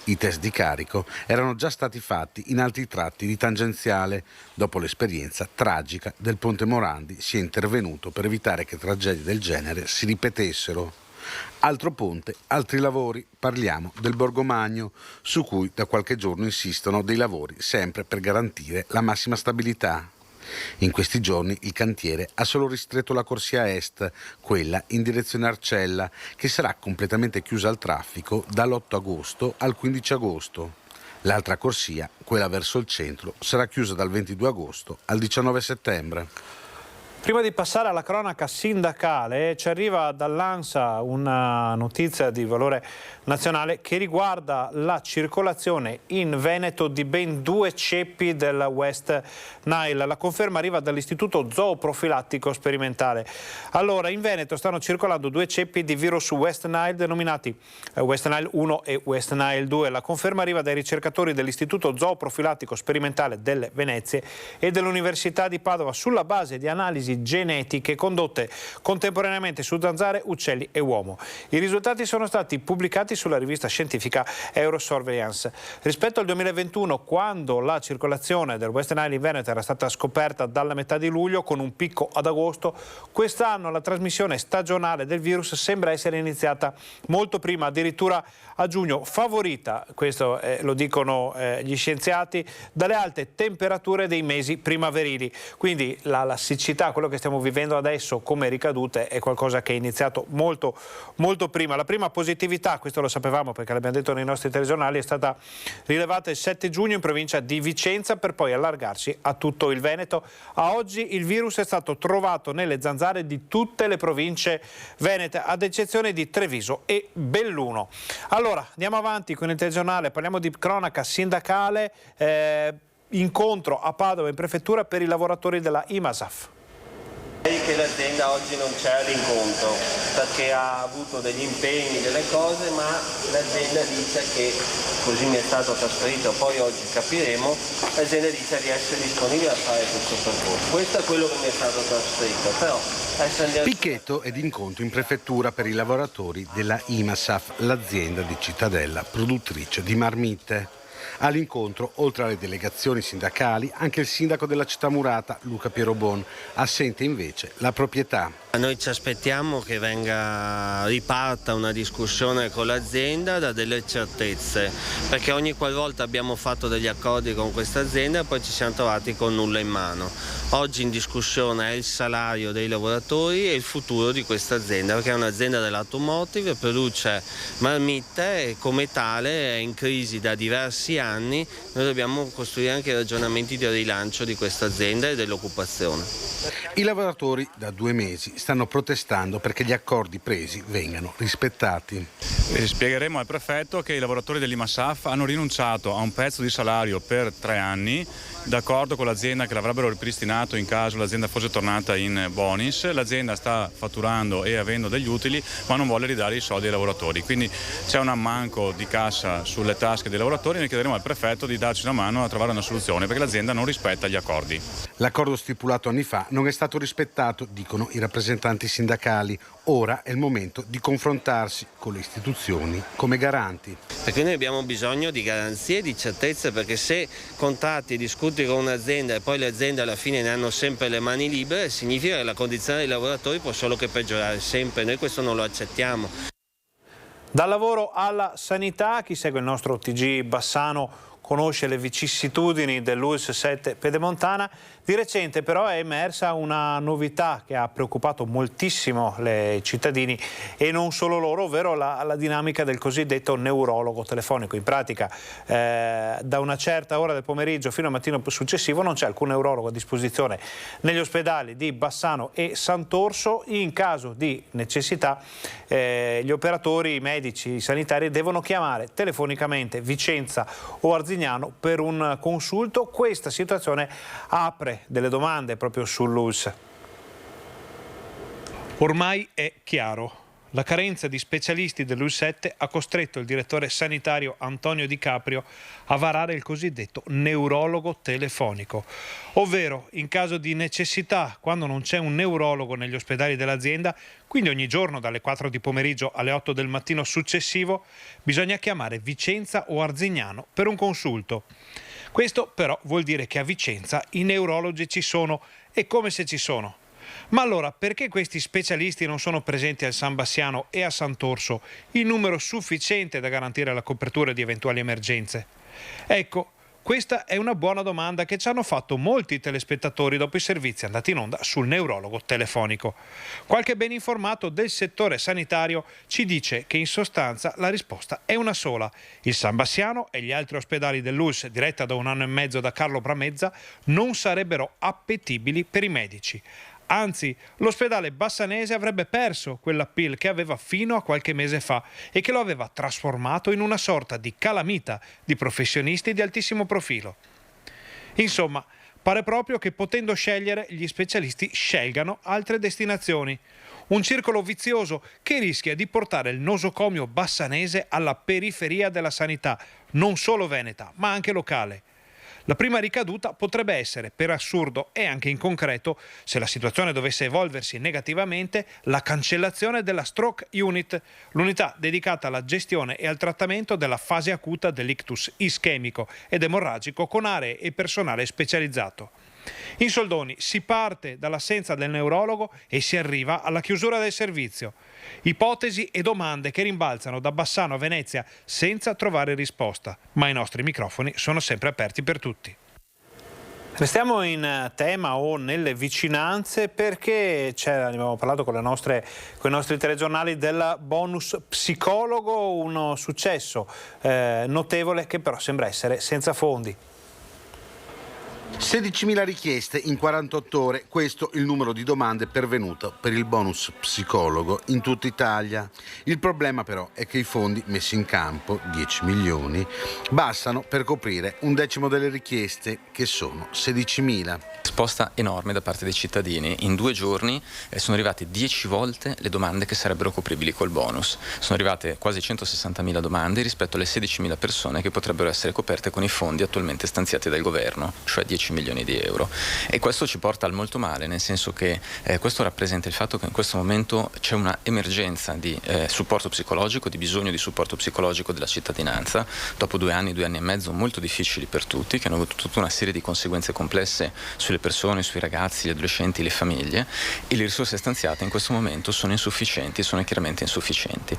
I test di carico erano già stati fatti in altri tratti di tangenziale. Dopo l'esperienza tragica del Ponte Morandi si è intervenuto per evitare che tragedie del genere si ripetessero. Altro ponte, altri lavori, parliamo del Borgomagno, su cui da qualche giorno insistono dei lavori sempre per garantire la massima stabilità. In questi giorni il cantiere ha solo ristretto la corsia est, quella in direzione Arcella, che sarà completamente chiusa al traffico dall'8 agosto al 15 agosto. L'altra corsia, quella verso il centro, sarà chiusa dal 22 agosto al 19 settembre. Prima di passare alla cronaca sindacale, ci arriva dall'ANSA una notizia di valore nazionale che riguarda la circolazione in Veneto di ben 2 ceppi del West Nile. La conferma arriva dall'Istituto Zooprofilattico Sperimentale. Allora, in Veneto stanno circolando 2 ceppi di virus West Nile denominati West Nile 1 e West Nile 2. La conferma arriva dai ricercatori dell'Istituto Zooprofilattico Sperimentale delle Venezie e dell'Università di Padova sulla base di analisi genetiche condotte contemporaneamente su zanzare, uccelli e uomo. I risultati sono stati pubblicati sulla rivista scientifica Eurosurveillance. Rispetto al 2021, quando la circolazione del West Nile in Veneto era stata scoperta dalla metà di luglio con un picco ad agosto, quest'anno la trasmissione stagionale del virus sembra essere iniziata molto prima, addirittura a giugno, favorita, questo lo dicono gli scienziati, dalle alte temperature dei mesi primaverili. Quindi la siccità, quello che stiamo vivendo adesso come ricadute, è qualcosa che è iniziato molto prima. La prima positività, questo lo sapevamo perché l'abbiamo detto nei nostri telegiornali, è stata rilevata il 7 giugno in provincia di Vicenza per poi allargarsi a tutto il Veneto. A oggi il virus è stato trovato nelle zanzare di tutte le province venete, ad eccezione di Treviso e Belluno. Allora, andiamo avanti con il telegiornale, parliamo di cronaca sindacale, incontro a Padova in prefettura per i lavoratori della IMASAF. Che l'azienda oggi non c'è all'incontro perché ha avuto degli impegni, delle cose, ma l'azienda dice che, così mi è stato trasferito, poi oggi capiremo, l'azienda dice di essere disponibile a fare questo percorso. Questo è quello che mi è stato trasferito, però Picchetto ed incontro in prefettura per i lavoratori della IMASAF, l'azienda di Cittadella, produttrice di marmitte. All'incontro, oltre alle delegazioni sindacali, anche il sindaco della città murata, Luca Pierobon, assente invece la proprietà. Noi ci aspettiamo che riparta una discussione con l'azienda da delle certezze, perché ogni qualvolta abbiamo fatto degli accordi con questa azienda e poi ci siamo trovati con nulla in mano. Oggi in discussione è il salario dei lavoratori e il futuro di questa azienda, perché è un'azienda dell'automotive, produce marmitte e come tale è in crisi da diversi anni. Noi dobbiamo costruire anche ragionamenti di rilancio di questa azienda e dell'occupazione. I lavoratori da 2 mesi stanno protestando perché gli accordi presi vengano rispettati. Spiegheremo al prefetto che i lavoratori dell'IMASAF hanno rinunciato a un pezzo di salario per 3 anni, d'accordo con l'azienda che l'avrebbero ripristinato in caso l'azienda fosse tornata in bonis. L'azienda sta fatturando e avendo degli utili, ma non vuole ridare i soldi ai lavoratori. Quindi c'è un ammanco di cassa sulle tasche dei lavoratori e noi chiederemo al prefetto di darci una mano a trovare una soluzione, perché l'azienda non rispetta gli accordi. L'accordo stipulato anni fa non è stato rispettato, dicono i rappresentanti sindacali. Ora è il momento di confrontarsi con le istituzioni come garanti. Perché noi abbiamo bisogno di garanzie e di certezze, perché se contratti e discuti con un'azienda e poi le aziende alla fine ne hanno sempre le mani libere, significa che la condizione dei lavoratori può solo che peggiorare sempre. Noi questo non lo accettiamo. Dal lavoro alla sanità, chi segue il nostro TG Bassano conosce le vicissitudini dell'ULSS 7 Pedemontana. Di recente però è emersa una novità che ha preoccupato moltissimo i cittadini e non solo loro, ovvero la dinamica del cosiddetto neurologo telefonico. In pratica da una certa ora del pomeriggio fino al mattino successivo non c'è alcun neurologo a disposizione negli ospedali di Bassano e Sant'Orso. In caso di necessità gli operatori, i medici, i sanitari devono chiamare telefonicamente Vicenza o Arzignano per un consulto. Questa situazione apre delle domande proprio sull'ULSS. Ormai è chiaro. La carenza di specialisti dell'ULSS 7 ha costretto il direttore sanitario Antonio Di Caprio a varare il cosiddetto neurologo telefonico, ovvero in caso di necessità, quando non c'è un neurologo negli ospedali dell'azienda, quindi ogni giorno dalle 4 di pomeriggio alle 8 del mattino successivo, bisogna chiamare Vicenza o Arzignano per un consulto. Questo però vuol dire che a Vicenza i neurologi ci sono, e come se ci sono. Ma allora perché questi specialisti non sono presenti al San Bassiano e a Sant'Orso in numero sufficiente da garantire la copertura di eventuali emergenze? Ecco, questa è una buona domanda che ci hanno fatto molti telespettatori dopo i servizi andati in onda sul neurologo telefonico. Qualche ben informato del settore sanitario ci dice che in sostanza la risposta è una sola. Il San Bassiano e gli altri ospedali dell'ULSS, diretta da 1 anno e mezzo da Carlo Bramezza, non sarebbero appetibili per i medici. Anzi, l'ospedale bassanese avrebbe perso quell'appeal che aveva fino a qualche mese fa e che lo aveva trasformato in una sorta di calamita di professionisti di altissimo profilo. Insomma, pare proprio che potendo scegliere gli specialisti scelgano altre destinazioni. Un circolo vizioso che rischia di portare il nosocomio bassanese alla periferia della sanità, non solo veneta, ma anche locale. La prima ricaduta potrebbe essere, per assurdo e anche in concreto, se la situazione dovesse evolversi negativamente, la cancellazione della Stroke Unit, l'unità dedicata alla gestione e al trattamento della fase acuta dell'ictus ischemico ed emorragico con aree e personale specializzato. In soldoni si parte dall'assenza del neurologo e si arriva alla chiusura del servizio. Ipotesi e domande che rimbalzano da Bassano a Venezia senza trovare risposta, ma i nostri microfoni sono sempre aperti per tutti. Restiamo in tema o nelle vicinanze perché abbiamo parlato con i nostri telegiornali del bonus psicologo, uno successo notevole che però sembra essere senza fondi. 16.000 richieste in 48 ore, questo il numero di domande pervenuto per il bonus psicologo in tutta Italia. Il problema però è che i fondi messi in campo, 10 milioni, bastano per coprire un decimo delle richieste, che sono 16.000. Risposta enorme da parte dei cittadini. In 2 giorni sono arrivate 10 volte le domande che sarebbero copribili col bonus. Sono arrivate quasi 160.000 domande rispetto alle 16.000 persone che potrebbero essere coperte con i fondi attualmente stanziati dal governo, cioè 10 10 milioni di euro. E questo ci porta al molto male, nel senso che questo rappresenta il fatto che in questo momento c'è una emergenza di supporto psicologico, di bisogno di supporto psicologico della cittadinanza, dopo 2 anni e mezzo molto difficili per tutti, che hanno avuto tutta una serie di conseguenze complesse sulle persone, sui ragazzi, gli adolescenti, le famiglie, e le risorse stanziate in questo momento sono insufficienti, sono chiaramente insufficienti.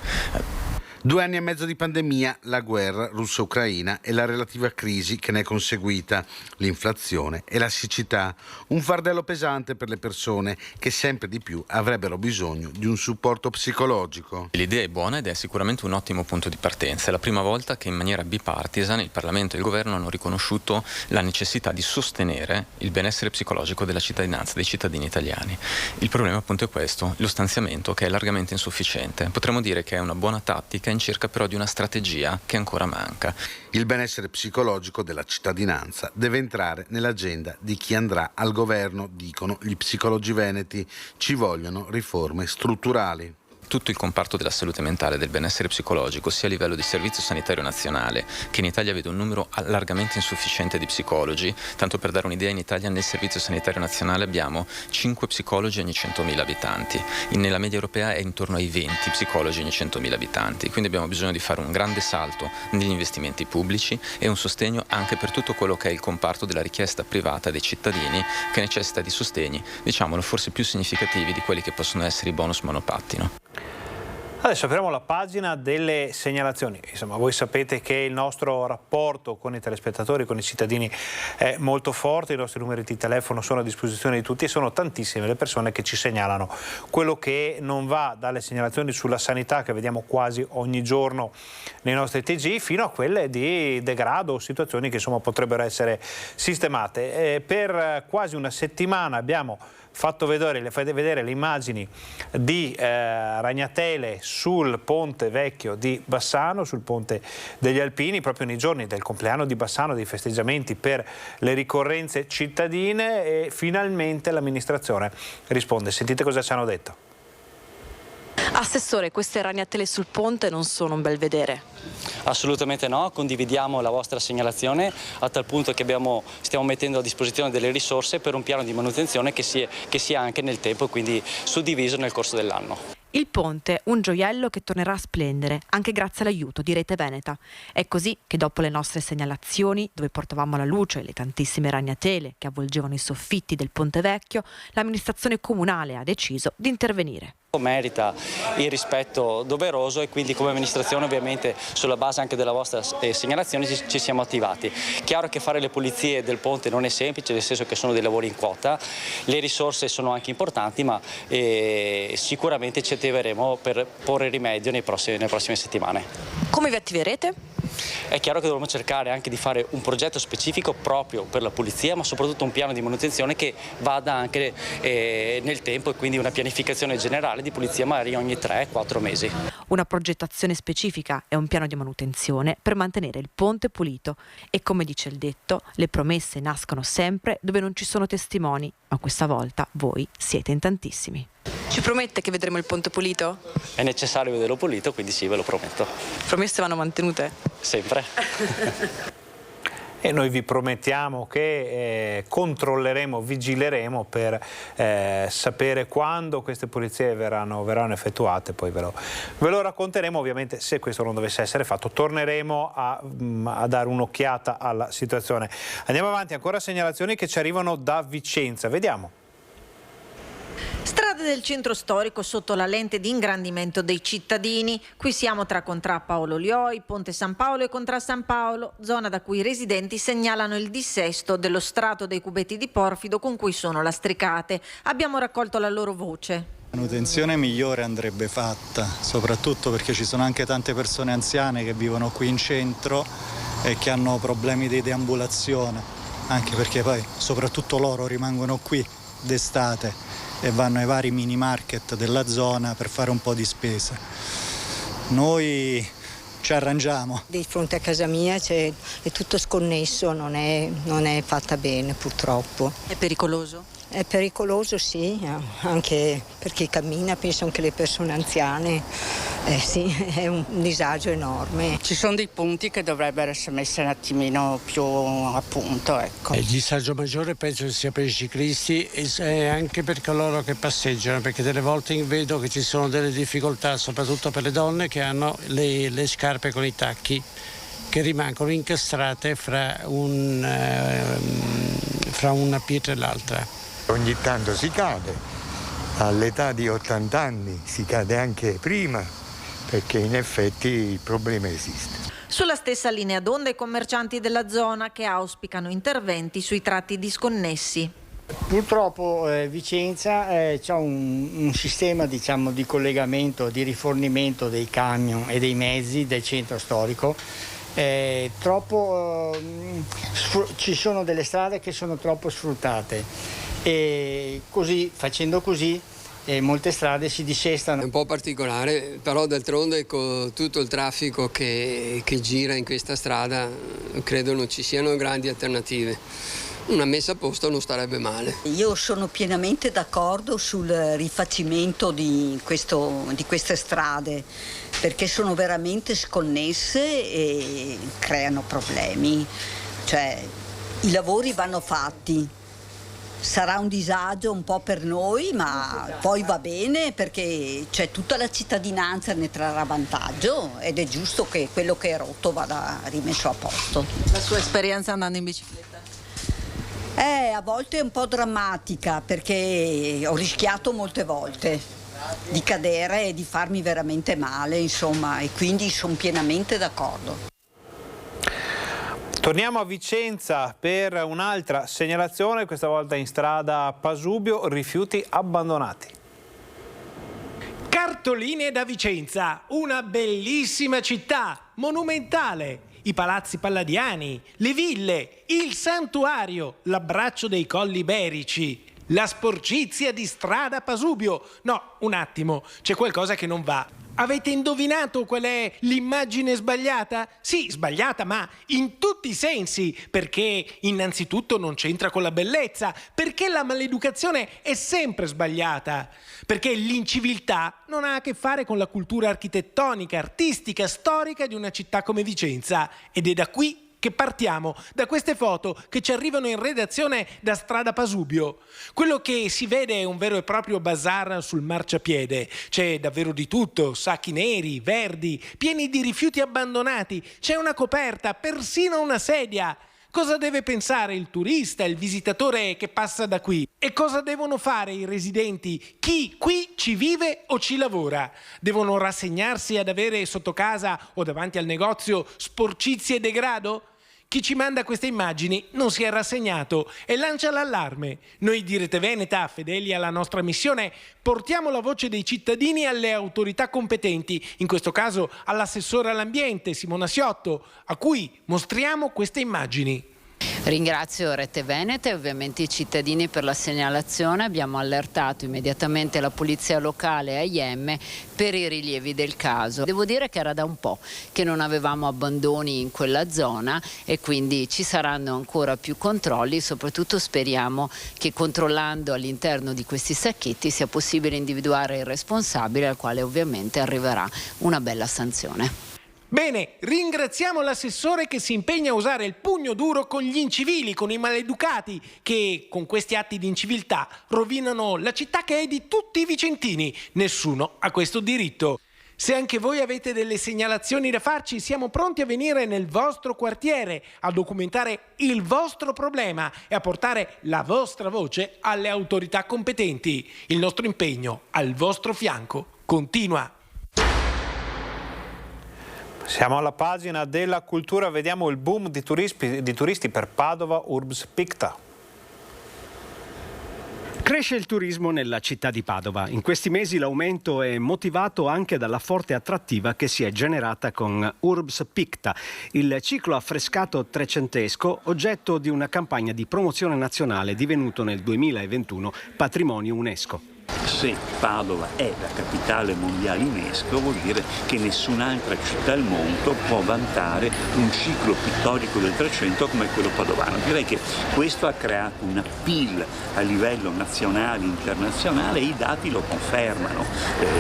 2 anni e mezzo di pandemia, la guerra russo-ucraina e la relativa crisi che ne è conseguita, l'inflazione e la siccità, un fardello pesante per le persone che sempre di più avrebbero bisogno di un supporto psicologico. L'idea è buona ed è sicuramente un ottimo punto di partenza. È la prima volta che in maniera bipartisan il Parlamento e il Governo hanno riconosciuto la necessità di sostenere il benessere psicologico della cittadinanza, dei cittadini italiani. Il problema appunto è questo, lo stanziamento che è largamente insufficiente. Potremmo dire che è una buona tattica in cerca però di una strategia che ancora manca. Il benessere psicologico della cittadinanza deve entrare nell'agenda di chi andrà al governo, dicono gli psicologi veneti. Ci vogliono riforme strutturali. Tutto il comparto della salute mentale e del benessere psicologico, sia a livello di Servizio Sanitario Nazionale, che in Italia vede un numero largamente insufficiente di psicologi. Tanto per dare un'idea, in Italia nel Servizio Sanitario Nazionale abbiamo 5 psicologi ogni 100.000 abitanti. Nella media europea è intorno ai 20 psicologi ogni 100.000 abitanti. Quindi abbiamo bisogno di fare un grande salto negli investimenti pubblici e un sostegno anche per tutto quello che è il comparto della richiesta privata dei cittadini, che necessita di sostegni, diciamolo, forse più significativi di quelli che possono essere i bonus monopattino. Adesso apriamo la pagina delle segnalazioni. Insomma, voi sapete che il nostro rapporto con i telespettatori, con i cittadini è molto forte, i nostri numeri di telefono sono a disposizione di tutti e sono tantissime le persone che ci segnalano quello che non va, dalle segnalazioni sulla sanità che vediamo quasi ogni giorno nei nostri TG, fino a quelle di degrado o situazioni che insomma potrebbero essere sistemate. Per quasi una settimana abbiamo fatto vedere le immagini di ragnatele sul ponte vecchio di Bassano, sul ponte degli Alpini, proprio nei giorni del compleanno di Bassano, dei festeggiamenti per le ricorrenze cittadine, e finalmente l'amministrazione risponde. Sentite cosa ci hanno detto. Assessore, queste ragnatele sul ponte non sono un bel vedere. Assolutamente no, condividiamo la vostra segnalazione a tal punto che stiamo mettendo a disposizione delle risorse per un piano di manutenzione che sia anche nel tempo e quindi suddiviso nel corso dell'anno. Il ponte, un gioiello che tornerà a splendere, anche grazie all'aiuto di Rete Veneta. È così che dopo le nostre segnalazioni, dove portavamo alla luce le tantissime ragnatele che avvolgevano i soffitti del ponte vecchio, l'amministrazione comunale ha deciso di intervenire. Merita il rispetto doveroso e quindi come amministrazione ovviamente sulla base anche della vostra segnalazione ci siamo attivati. Chiaro che fare le pulizie del ponte non è semplice, nel senso che sono dei lavori in quota, le risorse sono anche importanti, ma sicuramente ci attiveremo per porre rimedio nelle prossime settimane. Come vi attiverete? È chiaro che dovremo cercare anche di fare un progetto specifico proprio per la pulizia, ma soprattutto un piano di manutenzione che vada anche nel tempo e quindi una pianificazione generale di pulizia magari ogni 3-4 mesi. Una progettazione specifica e un piano di manutenzione per mantenere il ponte pulito e, come dice il detto, le promesse nascono sempre dove non ci sono testimoni, ma questa volta voi siete in tantissimi. Ci promette che vedremo il ponte pulito? È necessario vederlo pulito, quindi sì, ve lo prometto. Promesse vanno mantenute? Sempre. E noi vi promettiamo che controlleremo, vigileremo per sapere quando queste pulizie verranno effettuate, poi ve lo racconteremo. Ovviamente, se questo non dovesse essere fatto, torneremo a dare un'occhiata alla situazione. Andiamo avanti, ancora segnalazioni che ci arrivano da Vicenza, vediamo. Strade del centro storico sotto la lente di ingrandimento dei cittadini. Qui siamo tra Contrà Paolo Lioi, Ponte San Paolo e Contrà San Paolo, zona da cui i residenti segnalano il dissesto dello strato dei cubetti di porfido con cui sono lastricate. Abbiamo raccolto la loro voce. La manutenzione migliore andrebbe fatta, soprattutto perché ci sono anche tante persone anziane che vivono qui in centro e che hanno problemi di deambulazione, anche perché poi soprattutto loro rimangono qui d'estate e vanno ai vari mini market della zona per fare un po' di spesa. Noi ci arrangiamo. Di fronte a casa mia è tutto sconnesso, non è fatta bene purtroppo. È pericoloso? È pericoloso, sì, anche per chi cammina, penso anche le persone anziane. Sì, è un disagio enorme. Ci sono dei punti che dovrebbero essere messi un attimino più a punto, ecco. Il disagio maggiore penso che sia per i ciclisti e anche per coloro che passeggiano, perché delle volte vedo che ci sono delle difficoltà, soprattutto per le donne che hanno le scarpe con i tacchi, che rimangono incastrate fra una pietra e l'altra. Ogni tanto si cade, all'età di 80 anni si cade anche prima, perché in effetti il problema esiste. Sulla stessa linea d'onda i commercianti della zona che auspicano interventi sui tratti disconnessi. Purtroppo Vicenza c'ha un sistema, diciamo, di collegamento, di rifornimento dei camion e dei mezzi del centro storico. Ci sono delle strade che sono troppo sfruttate e così, facendo così, molte strade si dissestano. È un po' particolare, però d'altronde con tutto il traffico che gira in questa strada credo non ci siano grandi alternative. Una messa a posto non starebbe male. Io sono pienamente d'accordo sul rifacimento di queste strade, perché sono veramente sconnesse e creano problemi. Cioè, i lavori vanno fatti. Sarà un disagio un po' per noi, ma poi va bene perché c'è tutta la cittadinanza, ne trarrà vantaggio ed è giusto che quello che è rotto vada rimesso a posto. La sua esperienza andando in bicicletta? A volte è un po' drammatica perché ho rischiato molte volte di cadere e di farmi veramente male, insomma, e quindi sono pienamente d'accordo. Torniamo a Vicenza per un'altra segnalazione, questa volta in strada Pasubio, rifiuti abbandonati. Cartoline da Vicenza, una bellissima città, monumentale. I palazzi palladiani, le ville, il santuario, l'abbraccio dei Colli Iberici, la sporcizia di strada Pasubio. No, un attimo, c'è qualcosa che non va. Avete indovinato qual è l'immagine sbagliata? Sì, sbagliata, ma in tutti i sensi, perché innanzitutto non c'entra con la bellezza, perché la maleducazione è sempre sbagliata, perché l'inciviltà non ha a che fare con la cultura architettonica, artistica, storica di una città come Vicenza, ed è da qui che partiamo, da queste foto che ci arrivano in redazione da strada Pasubio. Quello che si vede è un vero e proprio bazar sul marciapiede. C'è davvero di tutto, sacchi neri, verdi, pieni di rifiuti abbandonati, c'è una coperta, persino una sedia. Cosa deve pensare il turista, il visitatore che passa da qui? E cosa devono fare i residenti? Chi qui ci vive o ci lavora? Devono rassegnarsi ad avere sotto casa o davanti al negozio sporcizie e degrado? Chi ci manda queste immagini non si è rassegnato e lancia l'allarme. Noi di Rete Veneta, fedeli alla nostra missione, portiamo la voce dei cittadini alle autorità competenti, in questo caso all'assessore all'ambiente Simona Siotto, a cui mostriamo queste immagini. Ringrazio Rete Veneta e ovviamente i cittadini per la segnalazione. Abbiamo allertato immediatamente la polizia locale e AIM per i rilievi del caso. Devo dire che era da un po' che non avevamo abbandoni in quella zona e quindi ci saranno ancora più controlli, soprattutto speriamo che controllando all'interno di questi sacchetti sia possibile individuare il responsabile, al quale ovviamente arriverà una bella sanzione. Bene, ringraziamo l'assessore che si impegna a usare il pugno duro con gli incivili, con i maleducati, che con questi atti di inciviltà rovinano la città che è di tutti i vicentini. Nessuno ha questo diritto. Se anche voi avete delle segnalazioni da farci, siamo pronti a venire nel vostro quartiere, a documentare il vostro problema e a portare la vostra voce alle autorità competenti. Il nostro impegno al vostro fianco continua. Siamo alla pagina della cultura, vediamo il boom di turisti per Padova Urbs Picta. Cresce il turismo nella città di Padova. In questi mesi l'aumento è motivato anche dalla forte attrattiva che si è generata con Urbs Picta, il ciclo affrescato trecentesco, oggetto di una campagna di promozione nazionale divenuto nel 2021 patrimonio UNESCO. se Padova è la capitale mondiale UNESCO, vuol dire che nessun'altra città al mondo può vantare un ciclo pittorico del Trecento come quello padovano. Direi che questo ha creato un appeal a livello nazionale e internazionale e i dati lo confermano.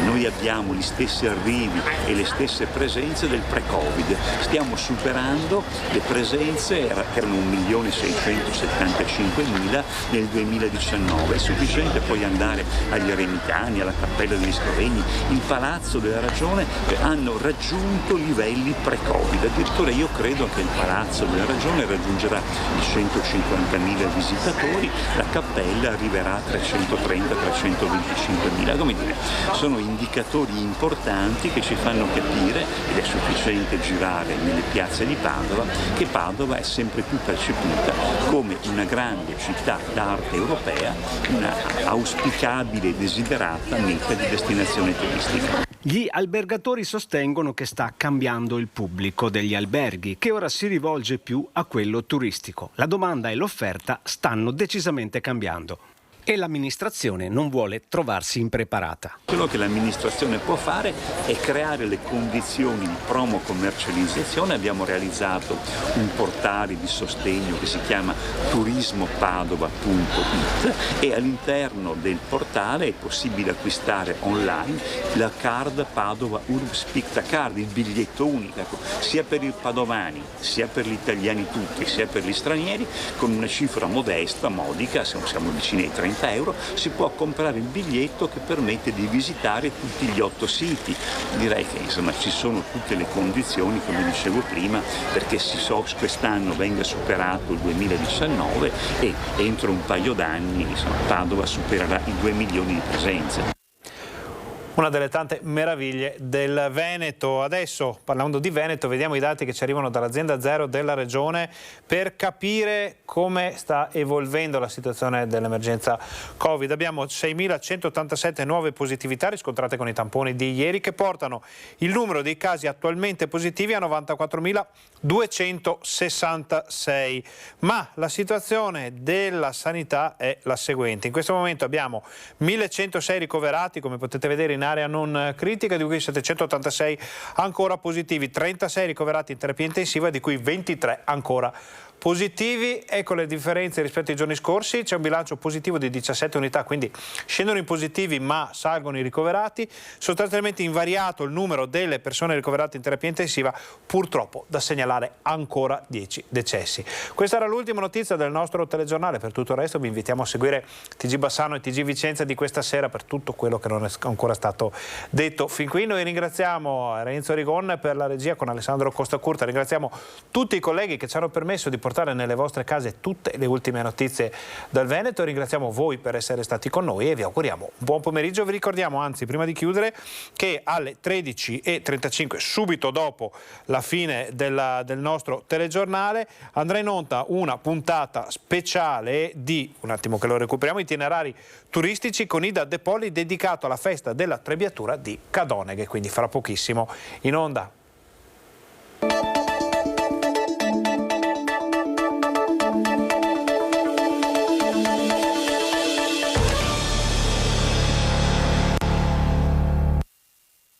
Noi abbiamo gli stessi arrivi e le stesse presenze del pre-Covid. Stiamo superando le presenze che erano 1.675.000 nel 2019. È sufficiente poi andare agli Eremittani, alla Cappella degli Sloveni, il Palazzo della Ragione hanno raggiunto livelli pre-Covid. Addirittura io credo che il Palazzo della Ragione raggiungerà i 150.000 visitatori, la Cappella arriverà a 330-325.000. Come dire, sono indicatori importanti che ci fanno capire, ed è sufficiente girare nelle piazze di Padova, che Padova è sempre più percepita come una grande città d'arte europea, una auspicabile e desiderata meta di destinazione turistica. Gli albergatori sostengono che sta cambiando il pubblico degli alberghi, che ora si rivolge più a quello turistico. La domanda e l'offerta stanno decisamente cambiando e l'amministrazione non vuole trovarsi impreparata. Quello che l'amministrazione può fare è creare le condizioni di promo-commercializzazione. Abbiamo realizzato un portale di sostegno che si chiama turismopadova.it e all'interno del portale è possibile acquistare online la card Padova Urb Card, il biglietto unico, sia per i padovani, sia per gli italiani tutti, sia per gli stranieri, con una cifra modesta, modica, siamo vicini ai 30 euro, si può comprare il biglietto che permette di visitare tutti gli 8 siti. Direi che insomma ci sono tutte le condizioni, come dicevo prima, perché quest'anno venga superato il 2019 e entro un paio d'anni Padova supererà i 2 milioni di presenze. Una delle tante meraviglie del Veneto. Adesso, parlando di Veneto, vediamo i dati che ci arrivano dall'azienda Zero della Regione per capire come sta evolvendo la situazione dell'emergenza Covid. Abbiamo 6.187 nuove positività riscontrate con i tamponi di ieri, che portano il numero dei casi attualmente positivi a 94.266. Ma la situazione della sanità è la seguente. In questo momento abbiamo 1.106 ricoverati, come potete vedere, in area non critica, di cui 786 ancora positivi, 36 ricoverati in terapia intensiva, di cui 23 ancora positivi. Ecco le differenze rispetto ai giorni scorsi. C'è un bilancio positivo di 17 unità, quindi scendono i positivi ma salgono i ricoverati. Sostanzialmente invariato il numero delle persone ricoverate in terapia intensiva, purtroppo da segnalare ancora 10 decessi. Questa era l'ultima notizia del nostro telegiornale. Per tutto il resto vi invitiamo a seguire TG Bassano e TG Vicenza di questa sera per tutto quello che non è ancora stato detto fin qui. Noi ringraziamo Renzo Rigon per la regia con Alessandro Costacurta, ringraziamo tutti i colleghi che ci hanno permesso di portare nelle vostre case tutte le ultime notizie dal Veneto. Ringraziamo voi per essere stati con noi e vi auguriamo un buon pomeriggio. Vi ricordiamo, anzi, prima di chiudere, che alle 13:35, subito dopo la fine del nostro telegiornale, andrà in onda una puntata speciale di, un attimo che lo recuperiamo, itinerari turistici con Ida De Poli, dedicato alla festa della Trebbiatura di Cadoneghe, quindi fra pochissimo in onda.